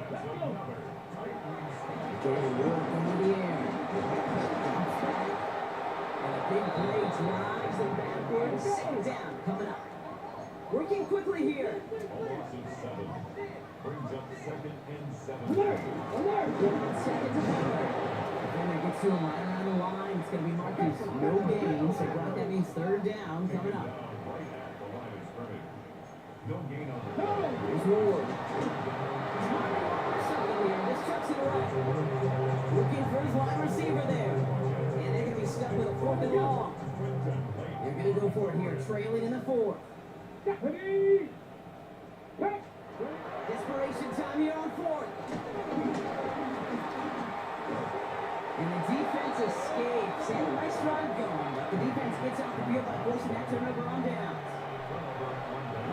That's another Titans. Getting work into the air. And a big play drives them backwards. 2nd down coming up. Working quickly here. A loss of 7. Brings up 2nd and 7. Alert! Alert! 2nd to 1. Defender gets to him right around the line. It's going to be Marcus. No gain. So Brock, that means 3rd down coming up. Right at the line of scrimmage. No gain on the No! Here's Ward. Something here. This chucks it away. Looking for his wide receiver there. And they're going to be stuck with a 4th and long. They're going to go for it here, trailing in the 4th. Ready? Back! Desperation time here on 4th. And the defense escapes. And a nice run going. But the defense gets off the field by forcing that turnover on down.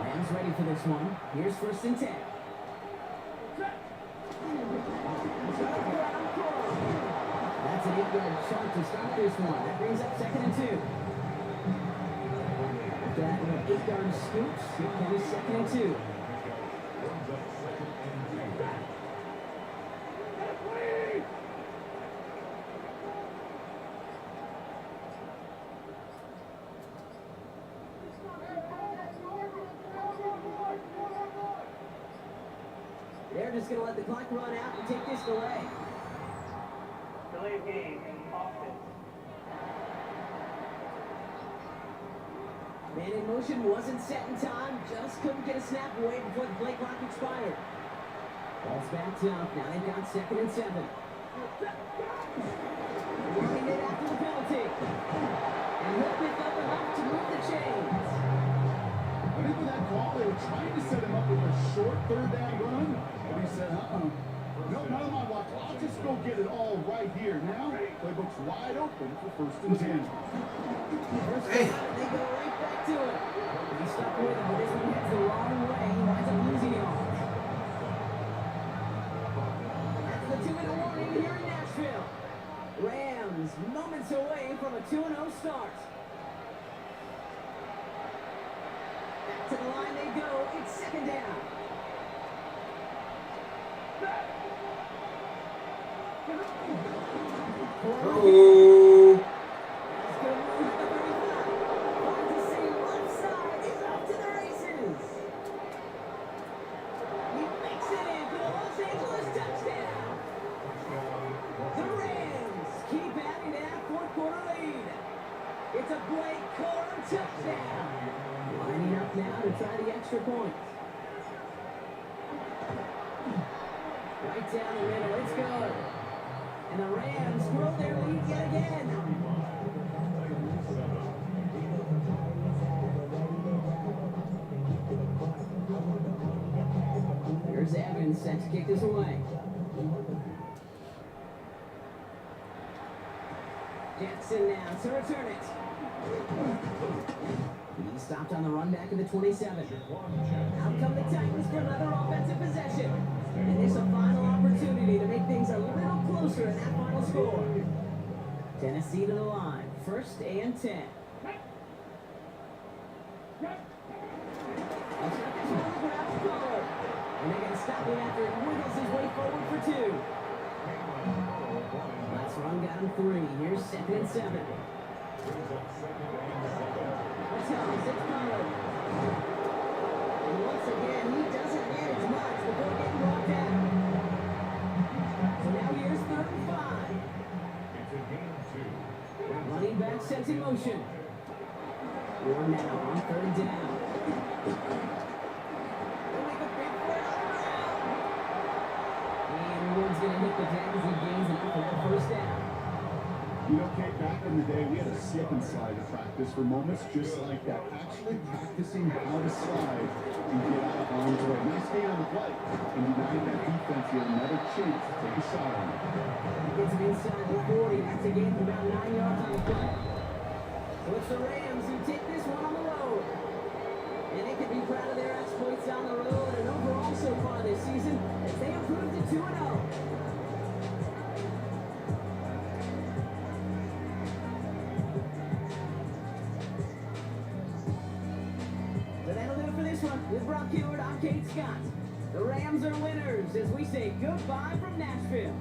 Rams ready for this one. Here's 1st and 10. That's an 8-yard chunk to start this one. That brings up 2nd and 2. After that little 8-yard scoop, here comes 2nd and 2. They're just going to let the clock run out and take this delay. Delay of game, offense. Man in motion wasn't set in time, just couldn't get a snap away before the play clock expired. Ball's backed up, now they've got 2nd and 7. Working it after the penalty. And he'll pick up enough to move the chains. I think with that call, they were trying to set him up with a short 3rd down run, but he said, no, not on my watch. I'll just go get it all right here. Now, playbook's wide open for 1st and 10. First down, they go right back to it. He's stuck with him, but this one heads the wrong way. He winds up losing yards. That's the 2-minute warning here in Nashville. Rams moments away from a 2-0 start. Back to the line they go. It's 2nd down. Oh. That's good move at the 35. Finds a seam left side. He's off to the races. He makes it in for the Los Angeles touchdown. The Rams keep adding to that 4th quarter lead. It's a Blake Corum touchdown. Lining up now to try the extra point. Right down the middle, it's good. And the Rams grow their lead yet again. Here's Evans set to kick this away. Jackson now to return it. He stopped on the run back of the 27. Out come the Titans for another offensive possession. And it's a final opportunity to make things a little closer in that final score. Tennessee to the line. 1st and 10. And they're going to stop him after he wiggles his way forward for 2. Last run got him 3. Here's 2nd and 7. Thomas, it's Pollard. And once again, he doesn't manage much before getting brought down. So now here's 3rd and 5. Running back sets in motion. We're now on 3rd down. They'll make a big play on the ground. And Ward's going to hit the deck as he gains enough for that 1st down. You know, Kate, back in the day, we had a slip and slide to practice for moments just like that. Actually practicing how to slide and get out of harm's way. Nice gain on the play. And united that defense here, another chance to take a shot on it. He gets him inside the 40. That's a gain of about 9 yards on the play. So it's the Rams who take this one on the road. And they can be proud of their exploits on the road and overall so far this season as they improve to 2-0. With Brock Hewitt, I'm Kate Scott. The Rams are winners as we say goodbye from Nashville.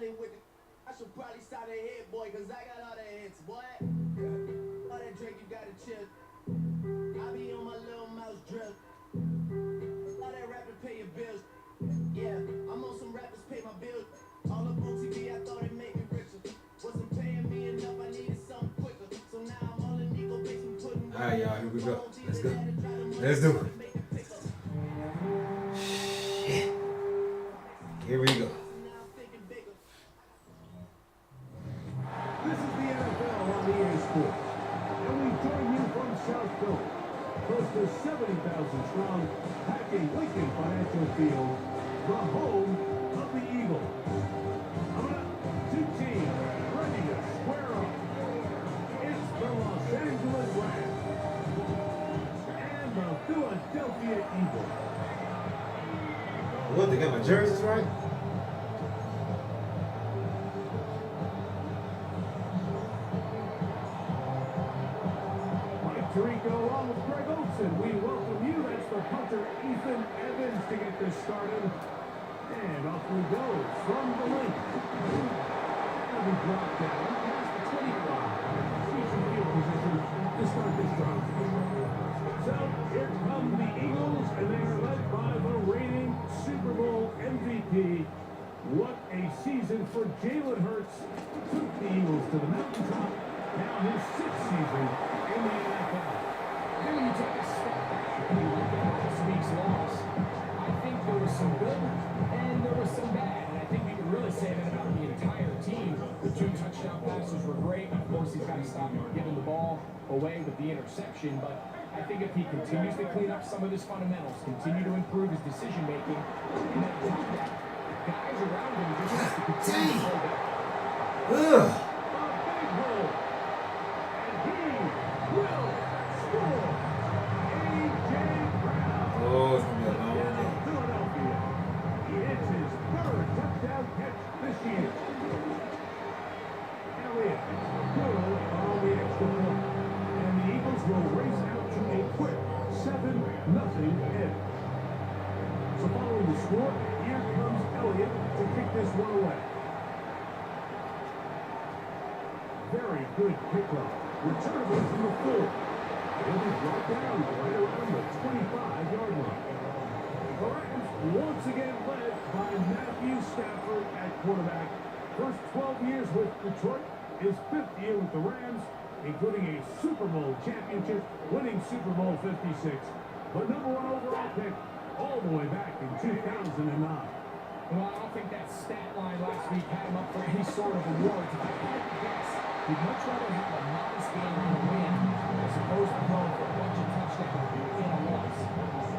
Stanley with the. I should probably start a hit, boy, cause I got all the hits, boy. All that drink, you gotta chill. I be on my little mouse drip. All that rapping, pay your bills. Yeah, I'm on some rappers, pay my bills. All up on TV, I thought it made me richer. Wasn't paying me enough, I needed something quicker. So now I'm all in Nico basement putting. Alright, y'all, here we go. Let's go. Let's do it. Shit. Here we go. This is the NFL on the EA Sports. And we join you from South Coast. Close to 70,000 strong, packing Lincoln Financial Field, the home of the Eagles. Coming up, two teams ready to square up. It's the Los Angeles Rams and the Philadelphia Eagles. What, they got my jerseys right? Tirico along with Greg Olson. We welcome you. That's the punter Ethan Evans to get this started. And off we go from the link. And we drop down past the 25. Season field position to start this drive. So here come the Eagles, and they are led by the reigning Super Bowl MVP. What a season for Jalen Hurts. Took the Eagles to the mountaintop. Now his sixth season in the NFL. And when you take a step back and you look at last week's loss, I think there was some good and there was some bad. And I think we can really say that about the entire team. The 2 touchdown passes were great. Of course, he's got to stop giving the ball away with the interception. But I think if he continues to clean up some of his fundamentals, continue to improve his decision making, and then top that, guys around him just have to continue to slow down. Ugh. Oh, it's gonna be a long day. Philadelphia. He hits his third touchdown catch this year. Elliott, good on the extra point. And the Eagles will race out to a quick 7-0 edge. So following the score, here comes Elliott to kick this one away. Very good kickoff. Returnable from the 4. He'll be brought down right around the 25-yard line. The Rams once again led by Matthew Stafford at quarterback. First 12 years with Detroit, his 5th year with the Rams, including a Super Bowl championship, winning Super Bowl 56. The #1 overall pick all the way back in 2009. Well, I don't think that stat line last week had him up for any sort of award. If I had to guess, he'd much rather have a modest game and a win as opposed to going for a bunch of touchdowns in a loss.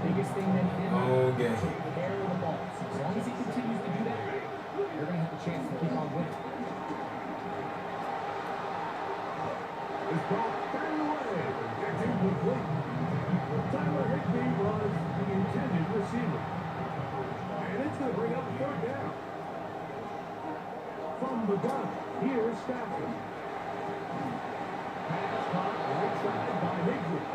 Biggest thing that he did was take care of the ball. So as long as he continues to do that, they're going to have a chance to keep on winning. This ball batted away. It's incomplete. Tyler Higbee was the intended receiver. And it's going to bring up 3rd down. From the gun, here's Stafford. Pass caught right side by Higbee.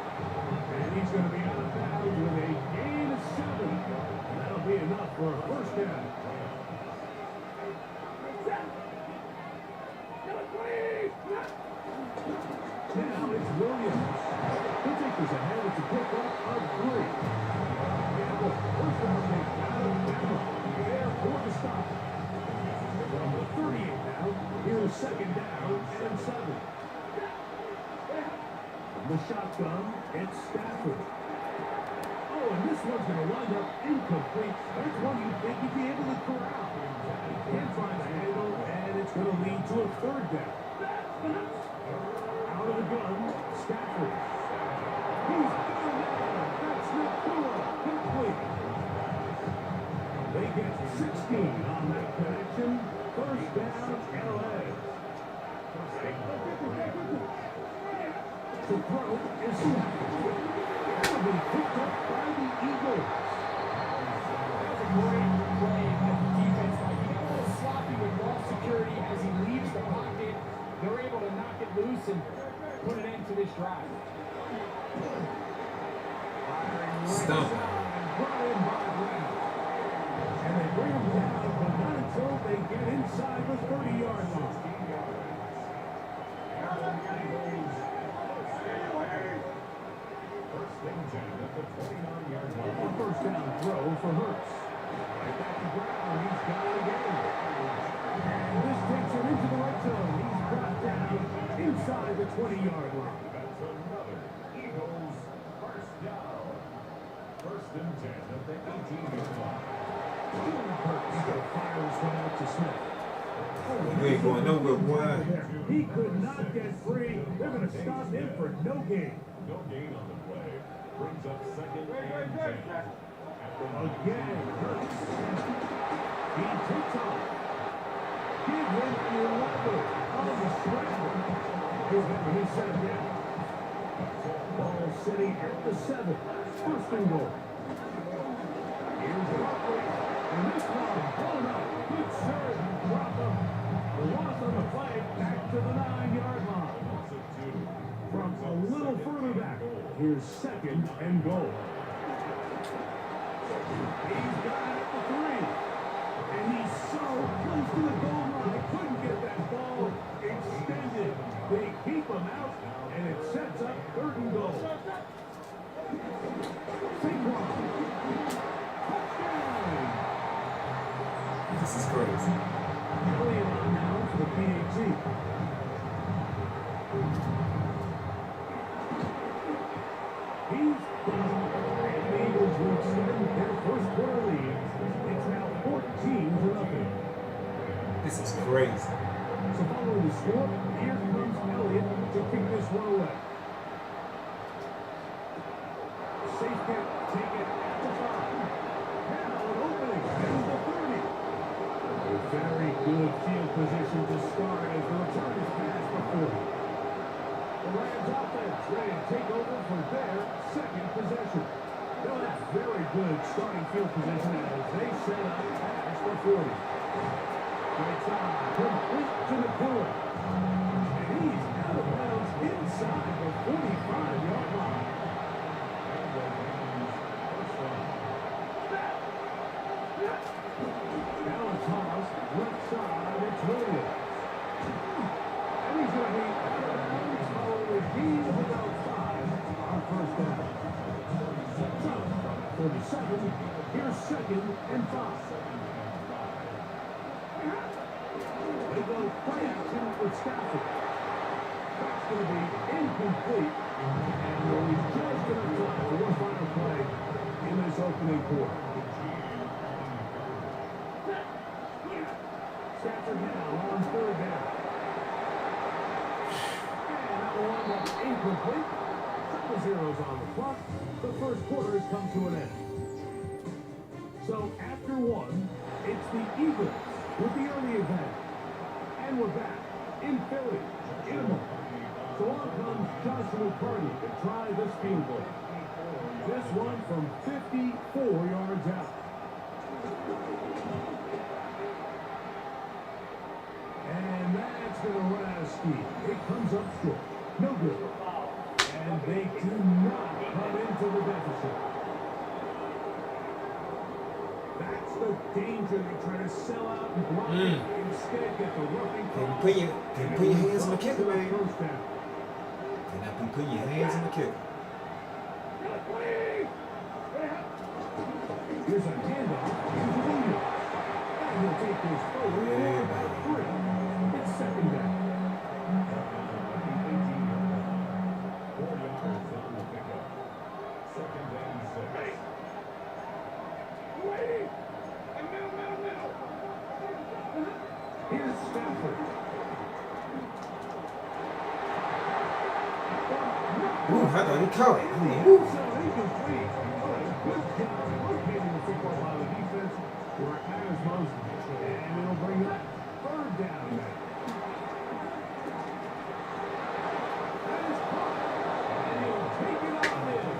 And he's going to be out of bounds with a gain of 7. And that'll be enough for a 1st down. Now it's Williams. He'll take this ahead. It's a pickup of 3. Gamble, first down kick out of Gamble. There for the stop. From the 38 now, here's 2nd down and 7. The shotgun, it's Stafford. Oh, and this one's going to wind up incomplete. That's one you'd think he'd be able to corral. Can't find the handle, and it's going to lead to a 3rd down. Out of the gun, Stafford. He's found out. That's Nakua. Complete. They get 16 on that connection. 1st down, LA. The throw is Stafford. That'll be picked up by the Eagles. That was a great play by the defense ain't going nowhere, boy. He could not get free. They're going to stop him for no gain. No gain on the play. Brings up second and 10. Again, Hurts. He takes off. Give him 11 on the scramble. He's set again. Ball sitting at the 7. First and goal. Here's Buckley. And this one, blown up. Good serve. Drop him. The loss on the play. Back to the 9-yard line. From a little further back. Here's second and goal. He's got it at the 3. And he's so close to the goal line. Couldn't get that ball extended. They keep him out, and it sets up third and goal. Saquon. Touchdown. This is crazy. Elliott on now for the PAT. He's done. And the Eagles will extend their first quarter lead. It's now 14-0. This is crazy. So following the score, here comes Elliott to kick this one away. Safe kick, take it at the 5. Now an opening at the 30. A very good field position to start as the return is past the 40. The Rams offense ready to take over for their second possession. They'll have very good starting field position as they set up past the 40. Right side, complete to the pillar. And he's out of bounds inside the 45-yard line. Now it's Haas, left side, it's Williams. And he's going to be out of bounds following a gain of about 5 on first down. So, 37, here's second and 5. They go play action with Stafford. That's going to be incomplete. And he's just enough time for one final play in this opening quarter. Stafford now on third down. And that one was incomplete. Couple zeros on the clock. The first quarter has come to an end. So after one, it's the Eagles with the early advantage. And we're back in Philly, in a moment. So on comes Joshua Purdy to try this field goal. This one from 54 yards out. And that's going to run out of steam. It comes up short. No good. And they do not come into the deficit. That's the danger. They try to sell out and block it. Instead, get the roughing call. Put your hands on the kicker, man. First down. And now put your hands on the kicker. Here's a handoff. Here's a leader. And he'll take this forward for about 3. It's second down. 4 yards on the pickup. Second and 6. Here's Stafford. Ooh, I thought he caught it. So incomplete. What a good job locating the football by the defense where it matters most. And it'll bring up third down. That is caught. And he'll take it on in.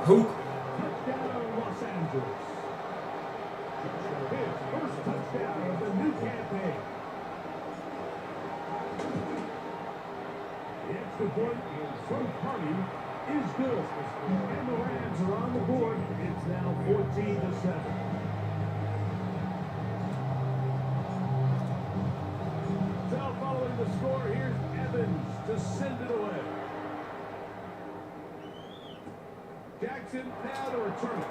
Hook. Touchdown, Los Angeles. His first touchdown of the new campaign. The extra point from Purdy is good. And the Rams are on the board. It's now 14-7. So following the score, here's Evans to send it away. Jackson now to return it.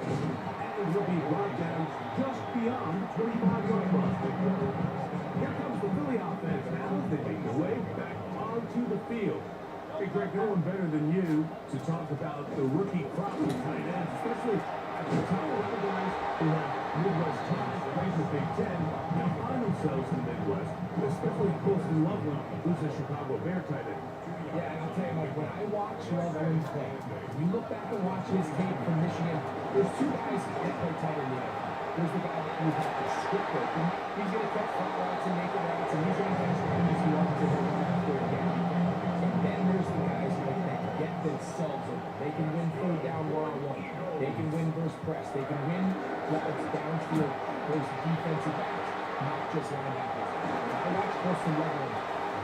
And will be brought down just beyond the 25-yard line. Here comes the Philly offense now. They make their way back onto the field. Hey, Greg, no one better than you to talk about the rookie crop of tight ends, especially at the top of the guys who have Midwest teams playing the Big Ten now find themselves in the Midwest, especially Colson Loveland, who's a Chicago Bear tight end. Yeah, and I'll tell you, Mike, when I watch Loveland play, when you look back and watch his tape from Michigan, there's two guys that play tight in the NFL. There's the guy who has the script open. He's going to catch flat routes and naked routes, and he's going to catch runs as he runs to the after again. And then there's the guys that get themselves open. They can win third down one-on-one. They can win versus press. They can win routes downfield versus defensive backs, not just linebackers. I watch Colson Loveland.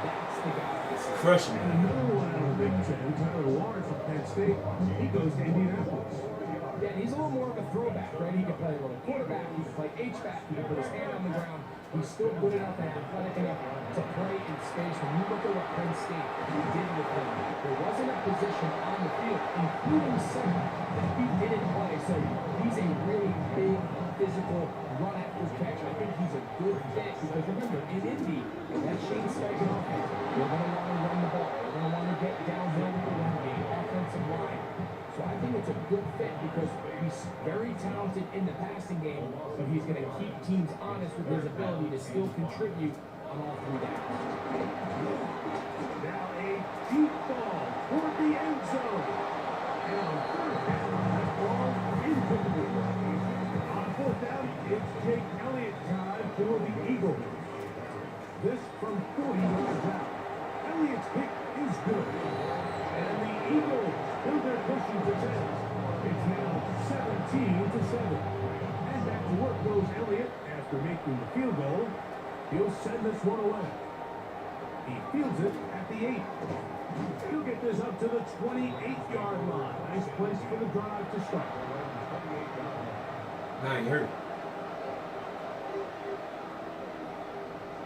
That's the guy. Freshman. And another one out of the Big Ten, Tyler Warren from Penn State, he goes to Indianapolis. Yeah, he's a little more of a throwback, right? He can play a little quarterback, he can play H-back, he can put his hand on the ground. He's still good enough and athletic enough to play in space. When you look at what Penn State did with him, there wasn't a position on the field, including center, that he didn't play. So he's a really big, physical, run-after-catch. I think he's a good fit because remember, in Indy, that Shane Steichen offense, they're going to want to run the ball. They're going to want to get downhill with the run game, offensive line. So I think it's a good fit because he's very talented in the passing game, but he's going to keep teams honest with his ability to still contribute on all three downs. Now a deep ball toward the end zone. And on third down, that ball incomplete. On fourth down, it's Jake Elliott time for the Eagles. This from 40 yards out. Elliott's kick is good. And the Eagles build their pushing to 10. It's now 17-7. And back to work goes Elliott after making the field goal. He'll send this one away. He fields it at the 8. He'll get this up to the 28-yard line. Nice place for the drive to start. Nah, you hurt.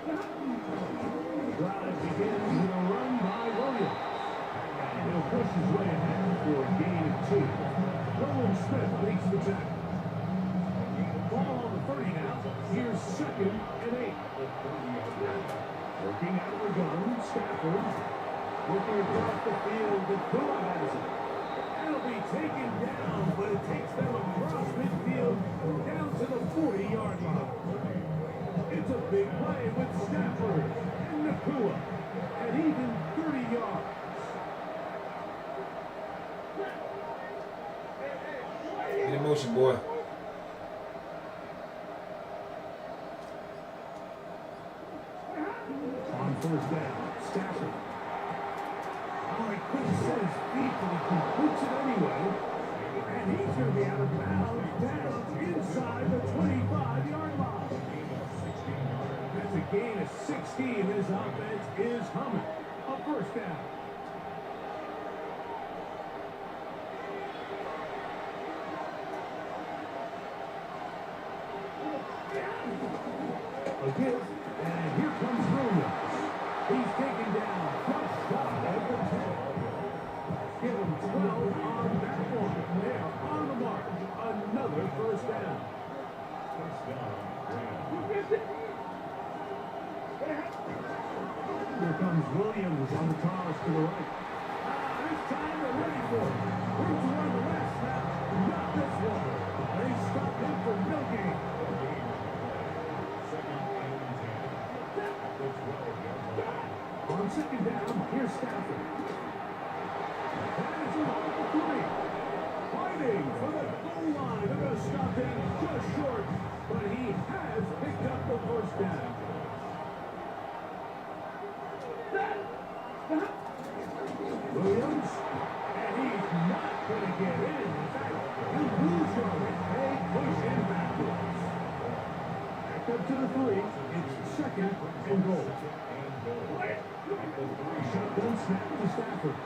The drive begins with a run by Williams. And he'll push his way ahead for a gain of 2. Nolan Smith leads the tackle. Ball on the 30 now. Here's 2nd and 8. Working out of the gun, Stafford. Looking across the field, the Tua has it. It'll be taken down, but it takes them across midfield down to the 40-yard line. It's a big play with Stafford and Nakua at even 30 yards. Get in motion, boy. On first down, Stafford. Oh, he couldn't set his feet, but he completes it anyway. And he's going to be out of bounds down inside the 25-yard line. That's a gain of 16. His offense is humming. A first down. A give, and here comes Williams. He's taken down just shy of the 10. Give him 12 on that one. They are on the mark. Another first down. Here comes Williams on the toss to the right. This time they're ready for it. Who's to run the last snap? Not this one. They stop him for no gain. On second down, here's Stafford. That's him on the 3. Fighting for the goal line. They're going to stop him just short, but he has picked up the first down. Williams, and he's not going to get in. In fact, he'll lose yardage. They push him backwards. Back up to the 3. It's 2nd and goal. Shotgun snap to Stafford.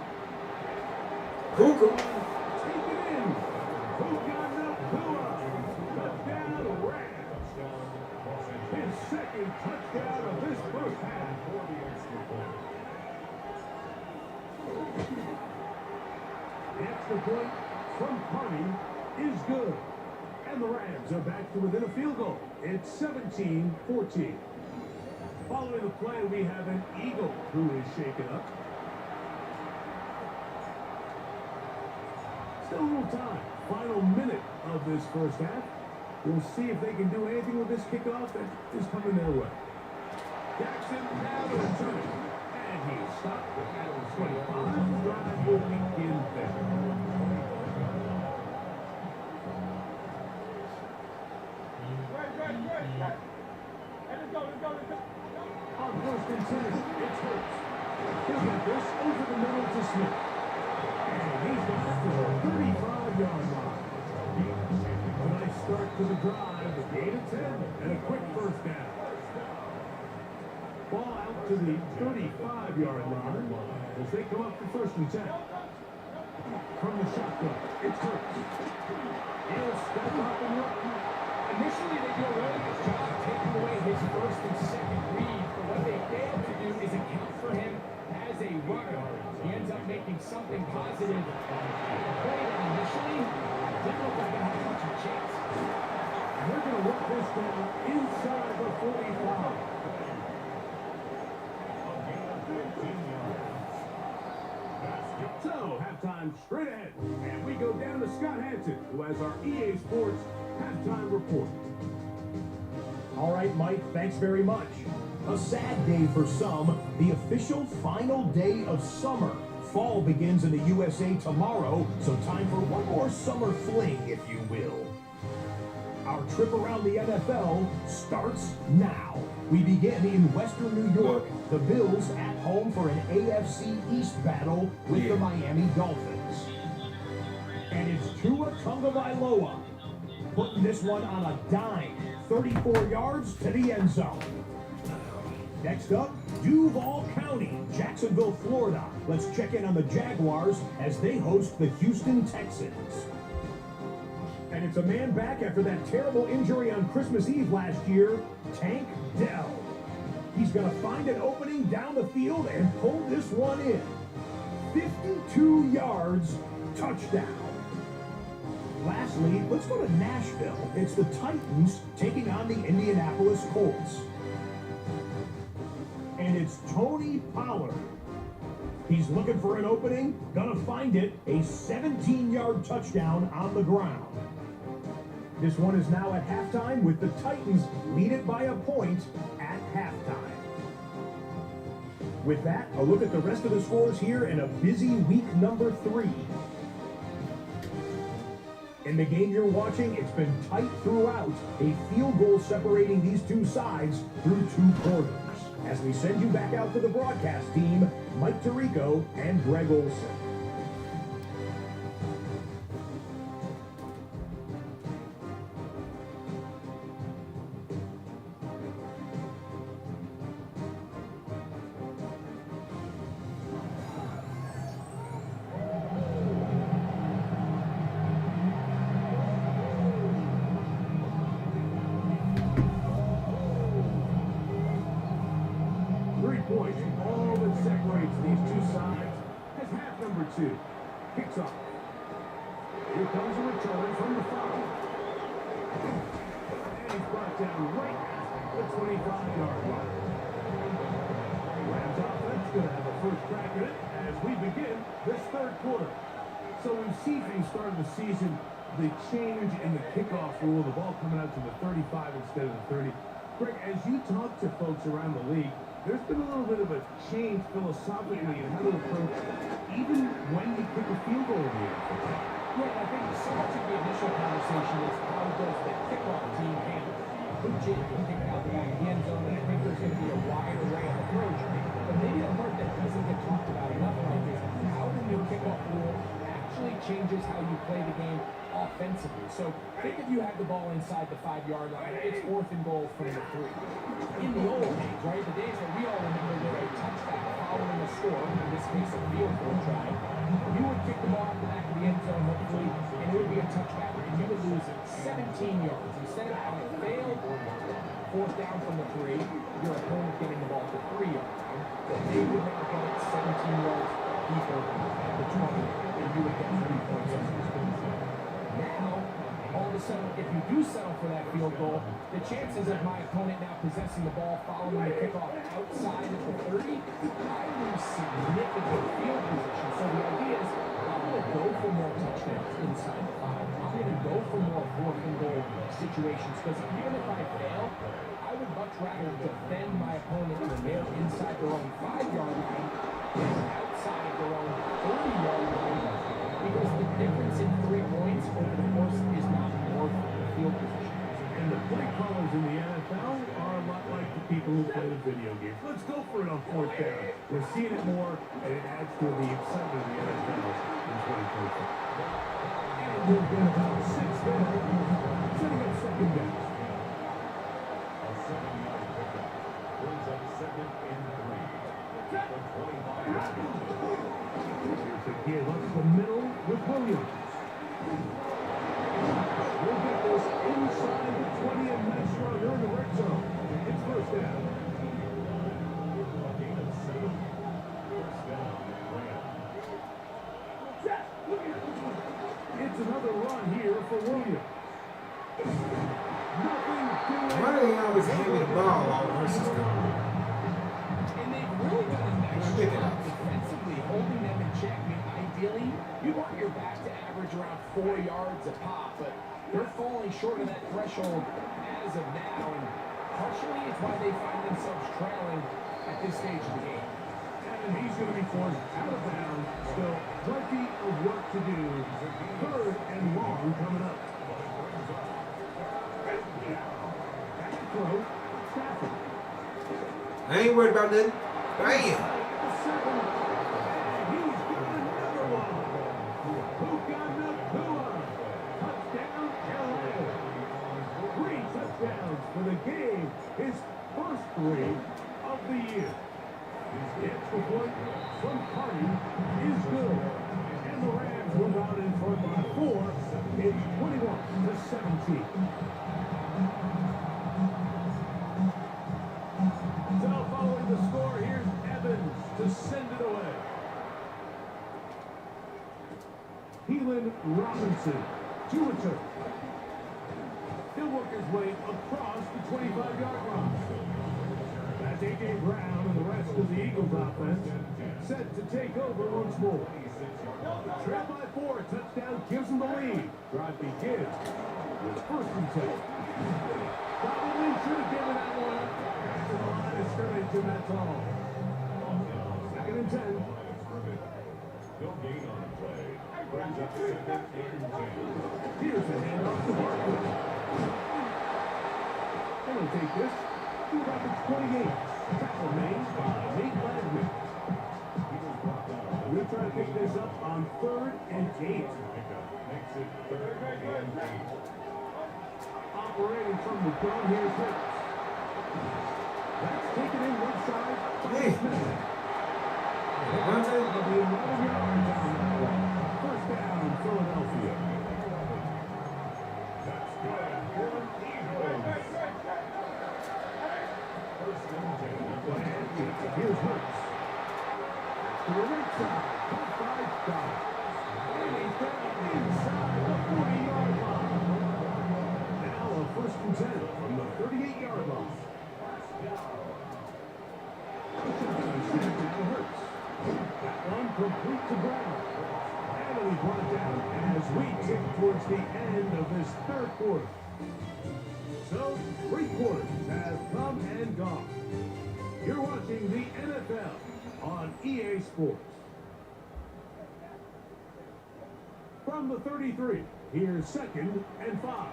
Cuckoo. Take it in. Who got Nakua? Touchdown Rams. His 2nd touchdown of this first half. The extra point from Carney is good. And the Rams are back to within a field goal. It's 17-14. Following the play, we have an Eagle who is shaken up. Still a little time. Final minute of this first half. We'll see if they can do anything with this kickoff that is coming their way. Jackson now to return it. And he stopped at 25. Drive will begin there. On first and 10, it's Hurts. He'll get this over the middle to Smith. And he's got it to the 35-yard line. A nice start to the drive, a gain of 10, and a quick first down. Ball out to the 35-yard line as they come up for first and 10. From the shotgun, it's Hurts. He'll step up and run. Initially, they do a really good job taking away his first and second read, but what they fail to do is account for him as a runner. He ends up making something positive. Play that initially didn't look like it had much of a chance. They're going to work this down inside the 45. So, halftime straight ahead. And we go down to Scott Hansen, who has our EA Sports halftime report. All right, Mike, thanks very much. A sad day for some, the official final day of summer. Fall begins in the USA tomorrow, so time for one more summer fling, if you will. Our trip around the NFL starts now. We begin in Western New York. The Bills at home for an AFC East battle with the Miami Dolphins. And it's Tua Tagovailoa putting this one on a dime, 34 yards to the end zone. Next up, Duval County, Jacksonville, Florida. Let's check in on the Jaguars as they host the Houston Texans. And it's a man back after that terrible injury on Christmas Eve last year, Tank Dell. He's going to find an opening down the field and pull this one in. 52 yards, touchdown. Lastly, let's go to Nashville. It's the Titans taking on the Indianapolis Colts. And it's Tony Pollard. He's looking for an opening, gonna find it, a 17-yard touchdown on the ground. This one is now at halftime with the Titans lead it by a point at halftime. With that, a look at the rest of the scores here in a busy week number 3. In the game you're watching, it's been tight throughout, a field goal separating these two sides through 2 quarters. As we send you back out to the broadcast team, Mike Tirico and Greg Olson. 3 points, all that separates these two sides as half number 2 kicks off. Here comes a return from the foul. And he's brought down right at the 25-yard line. Rams offense going to have a first crack at it as we begin this 3rd quarter. So we've seen from the start of the season the change in the kickoff rule, the ball coming out to the 35 instead of the 30. Greg, as you talk to folks around the league, there's been a little bit of a change philosophically in how to approach even when you kick a field goal in the NFL. Yeah, I think so much of the initial conversation is how does the kickoff team handle it? Which is to kick it out the back of the end zone, and I think there's going to be a wide array of approach. But maybe the part that doesn't get talked about enough, Mike, is how the new kickoff rule actually changes how you play the game offensively. So think if you have the ball inside the 5-yard line, it's 4th and goal from the 3. In the old days, right, the days that we all remember where a touchback following a score, in this case a field goal try, you would kick the ball out the back of the end zone, hopefully, and it would be a touchback, and you would lose 17 yards. Instead of on a failed 4th down from the 3, your opponent getting the ball to 3 yards. They would now get it 17 yards deeper at the 20, and you would get 3 points on the score. Now, all of a sudden, if you do settle for that field goal, the chances of my opponent now possessing the ball following the kickoff outside of the 30, I lose significant field position. So the idea is, I'm going to go for more touchdowns inside the 5. I'm me to go for more fourth and goal situations because even if I fail, I would much rather defend my opponent when they're inside their own 5-yard line than outside of their own 30-yard line because the difference in 3 points over the course is not more field position. And the play callers in the NFL are a lot like the people who play the video games. Let's go for it on fourth down. We're seeing it more, and it adds to the excitement of the NFL in 2024. And we'll get about 6 there, setting up second down. A 7-yard pickup brings up 2nd and 3. The 25-yard line. Here's a give up the middle with Williams. We'll get this inside the 20 and nice run here in the red zone. It's first down. A gain of 7. First down, Rams. It's another run here for Williams. Nothing doing. Why do they always hand me the ball all versus them? And they've really done a nice job defensively holding them in check. I mean, ideally, you want your back to average around 4 yards a pop, but they're falling short of that threshold as of now, and partially it's why they find themselves trailing at this stage of the game. And he's going to be forced out of bounds. Still plenty of work to do. 3rd and long coming up. Back to throw. Stafford. I ain't worried about nothing. Bam! He's got another one. Touchdown, Carolina. 3 touchdowns for the game. His first 3 of the year. His extra point from Carney is good. And the Rams move out in front by 4. It's 21-17. So following the score, here's Evans to send it away. Heelan Robinson to return. He'll work his way across the 25-yard line. That's A.J. Brown and the rest of the Eagles offense set to take over once more. Trail by 4, touchdown gives them the lead. Drive begins with 1st and 10. Probably should have given that one up after the line of scrimmage, and that's all. 2nd and 10. No gain on the play. Brings up 2nd and 10. Here's a handoff to Barkley. And he'll take this to about the 28. Tackle made by Nate Landry. We'll try to pick this up on 3rd and 8. Makes it 3rd and 8. Operating from the gun, here's Hurts. That's taken in one side. Hey. Devontae will be 11 yards down that way. First down, Philadelphia. That's good. Eagles. 1st and 10. Here's Hurts. To the right side, top 5 stop. And he's down inside the 40-yard line. Now a 1st and 10 from the 38-yard line. To Hurts. That one complete to Brown. And he brought down as we tick towards the end of this 3rd quarter. So, 3 quarters have come and gone. You're watching the NFL on EA Sports. From the 33, here's 2nd and 5.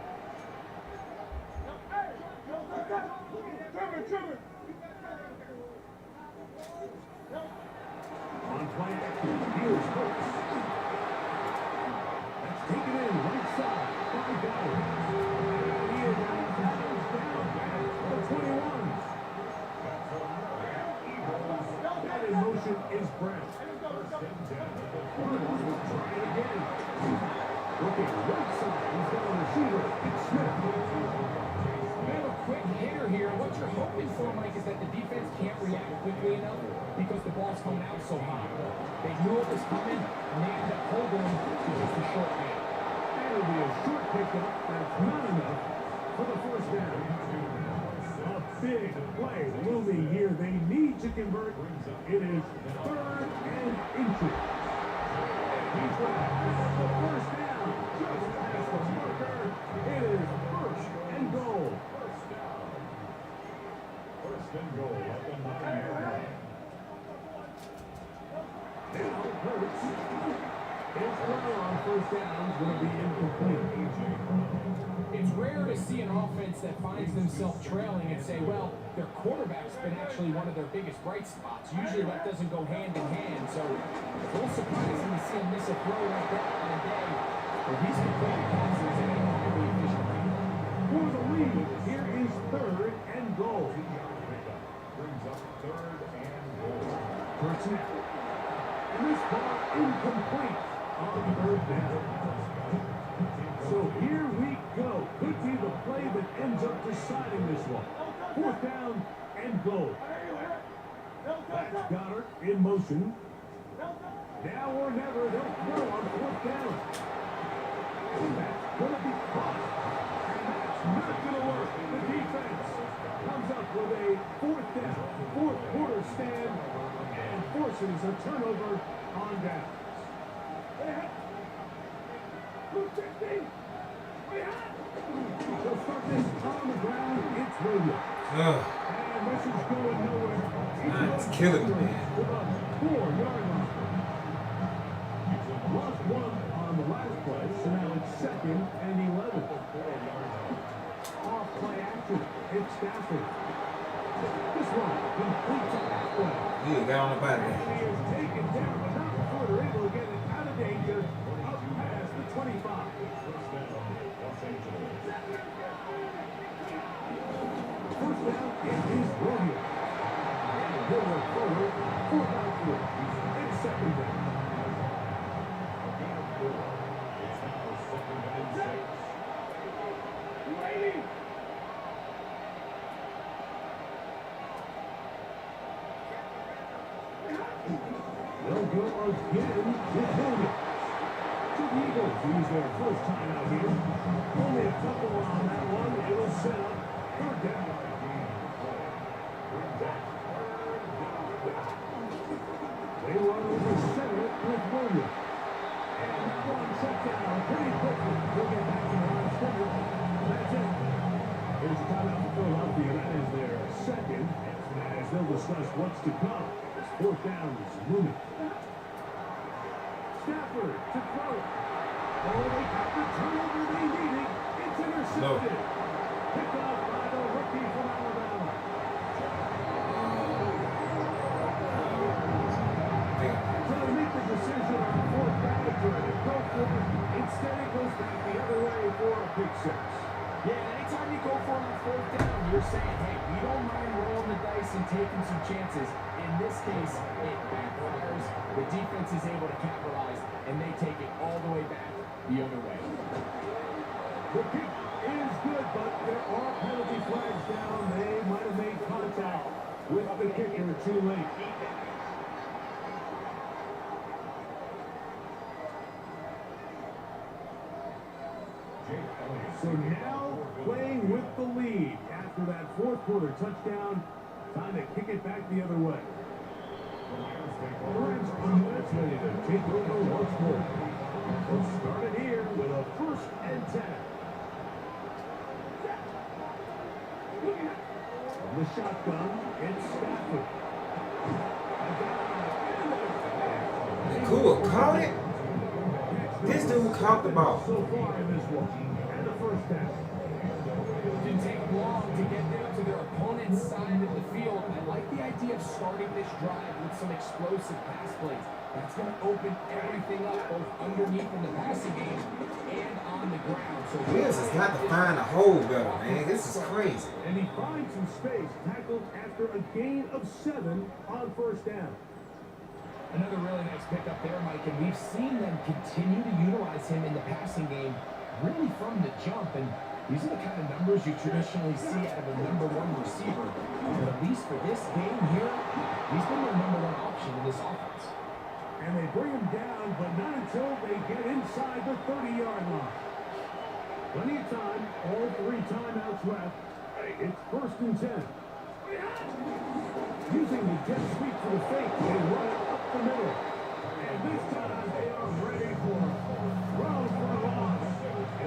On play action, here's Hurts. That's taken in right side by Goddard. And he is out of bounds down at the 21. That in motion is Brown. Will try it again. Looking right side, he's got a receiver. It's Smith. They have a quick hitter here. What you're hoping for, Mike, is that the defense can't react quickly enough because the ball's coming out so high. They knew it was coming, and they ended up holding him to just a short game. That'll be a short pickup. That's not enough for the first down. A big play looming here. They need to convert. It is 3rd and inches. He's back for the first down. just past the marker. It is first and goal. First down. First and goal at the 9-yard line. Now Hurts. His throw on first down is going to be incomplete. It's rare to see an offense that finds themselves trailing and say, well, their quarterback's been actually one of their biggest bright spots. Usually that doesn't go hand in hand, so it's a little surprising to see him miss a throw like that on a day where he's completing passes at a highly efficient rate. For the lead, here is third and goal. Brings up third and goal. Hurts now. And this ball incomplete on third down. So here we go. Could be the play that ends up deciding this one. Fourth down and goal. That's Goddard in motion. Now or never, they'll throw on fourth down. And that's going to be caught. And that's not going to work. The defense comes up with a fourth down, fourth quarter stand, and forces a turnover on downs. They'll start this on the ground. It's Williams. And this is going nowhere. It's killing me, man. 4-yard line. Lost one on the last play, so now it's second and 11. Off play action. It's Stafford. This one complete to halfway. Yeah, got on the body. And he is taken down, but not before they're able to get it out of danger up past the 25. First down, Los Angeles. First down, it is Williams. And he'll work forward, 4-3. It's second down. It's now second and 6. They'll go again with Williams. To the Eagles use their first time out here. Only a couple on that one. It'll set up third down. They run over center with Williams. And that one shut down pretty quickly. They'll get back in the line of scrimmage. That's it. Here's a timeout for Philadelphia. That is their second. As they'll discuss what's to come. This fourth down is looming. Stafford to throw. Oh, they got the turnover they needed. It's intercepted. Picked off by the rookie from Alabama. Trying to make the decision on fourth down to go for it. Instead, it goes back the other way for a pick six. Yeah, anytime you go for it on fourth down, you're saying, hey, we don't mind rolling the dice and taking some chances. In this case, it backfires. The defense is able to capitalize, and they take it all the way back the other way. The kick is good, but there are penalty flags down. They might have made contact with the kicker too late. So now playing with the lead after that fourth quarter touchdown. Time to kick it back the other way. The Rams are ready to take over once more. We'll start it here with a first and 10. From the shotgun, it's Stafford. Cool, caught it. This dude caught the ball. So far in this one, and the first down. Didn't take long to get them to their opponent's side of the field. I like the idea of starting this drive with some explosive pass plays. That's going to open everything up, both underneath in the passing game and on the ground. So Williams has got to find a hole better, man. This is crazy. And he finds some space, tackled after a gain of 7 on first down. another really nice pickup there, Mike, and we've seen them continue to utilize him in the passing game really from the jump, and these are the kind of numbers you traditionally see out of a number one receiver. But at least for this game here, he's been their number one option in this offense. And they bring him down, but not until they get inside the 30-yard line. Plenty of time, all 3 timeouts left. It's first and 10. Using the jet sweep for the fake, they run it up the middle. And this time they are ready for it. Throws for a loss.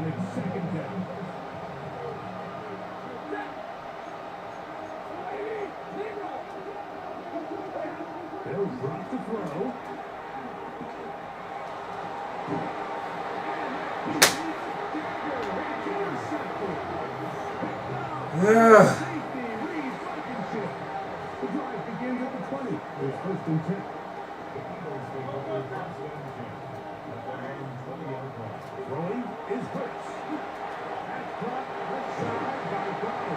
and it's second down. They'll drop to throw. Yeah. The drive begins at the 20. There's first and 10. Throwing is Hurts. That's caught left side by Brown.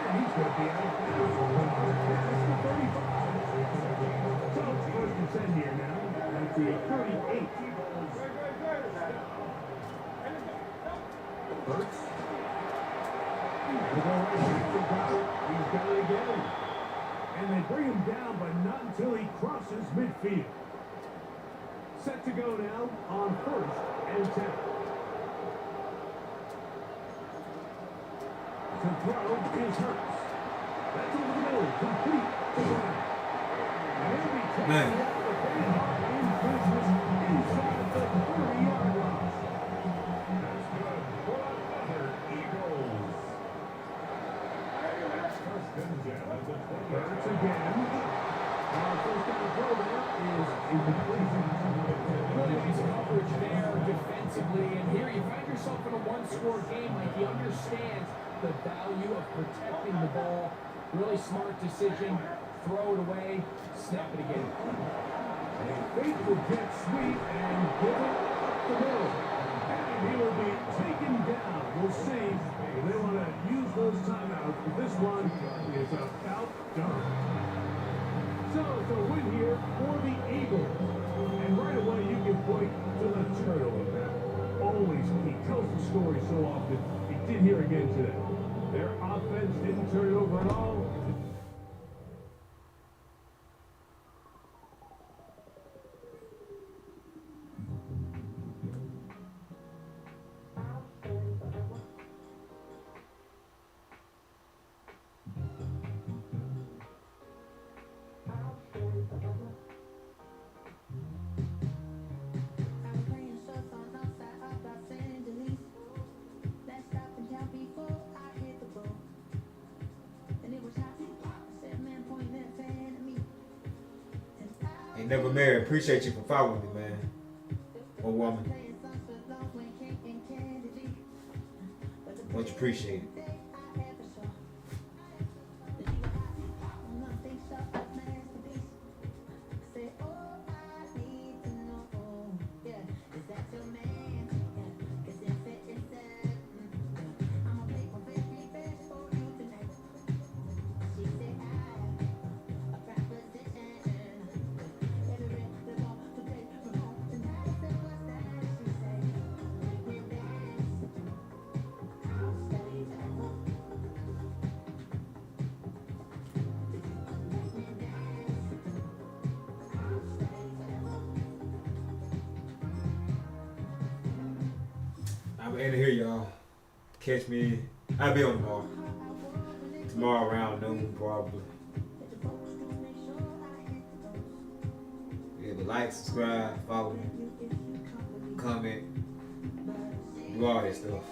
And he's going to be out of bounds. That's the 35. So it's first and 10 here now. That's the 38. Hurts. He's got it again. And they bring him down, but not until he crosses midfield. Set to go now on first and 10. To throw is Hurts. That's over the middle, complete to Brown. And he'll be taken out of the fan in business inside the 30-yard line. That's good for another Eagles. First and 10 at the 20. Hurts again. Our first down throw there is incomplete. Good piece of coverage there defensively, and here you find yourself in a one-score game. Like, he understands the value of protecting the ball. Really smart decision. Throw it away, snap it again. A faithful jet sweep and give it up the middle. And he will be taken down. We'll see if they want to use those timeouts, but this one is about done. So it's a win here for the Eagles. And right away you can point to the turnover map. Always, he tells the story so often. He did here again today. Their offense didn't turn it over at all. Ain't never married. Appreciate you for following me, man. Or woman. Much appreciated. I'm in here, y'all. Catch me. I'll be on tomorrow. Tomorrow around noon, probably. Yeah, but like, subscribe, follow me, comment, do all that stuff.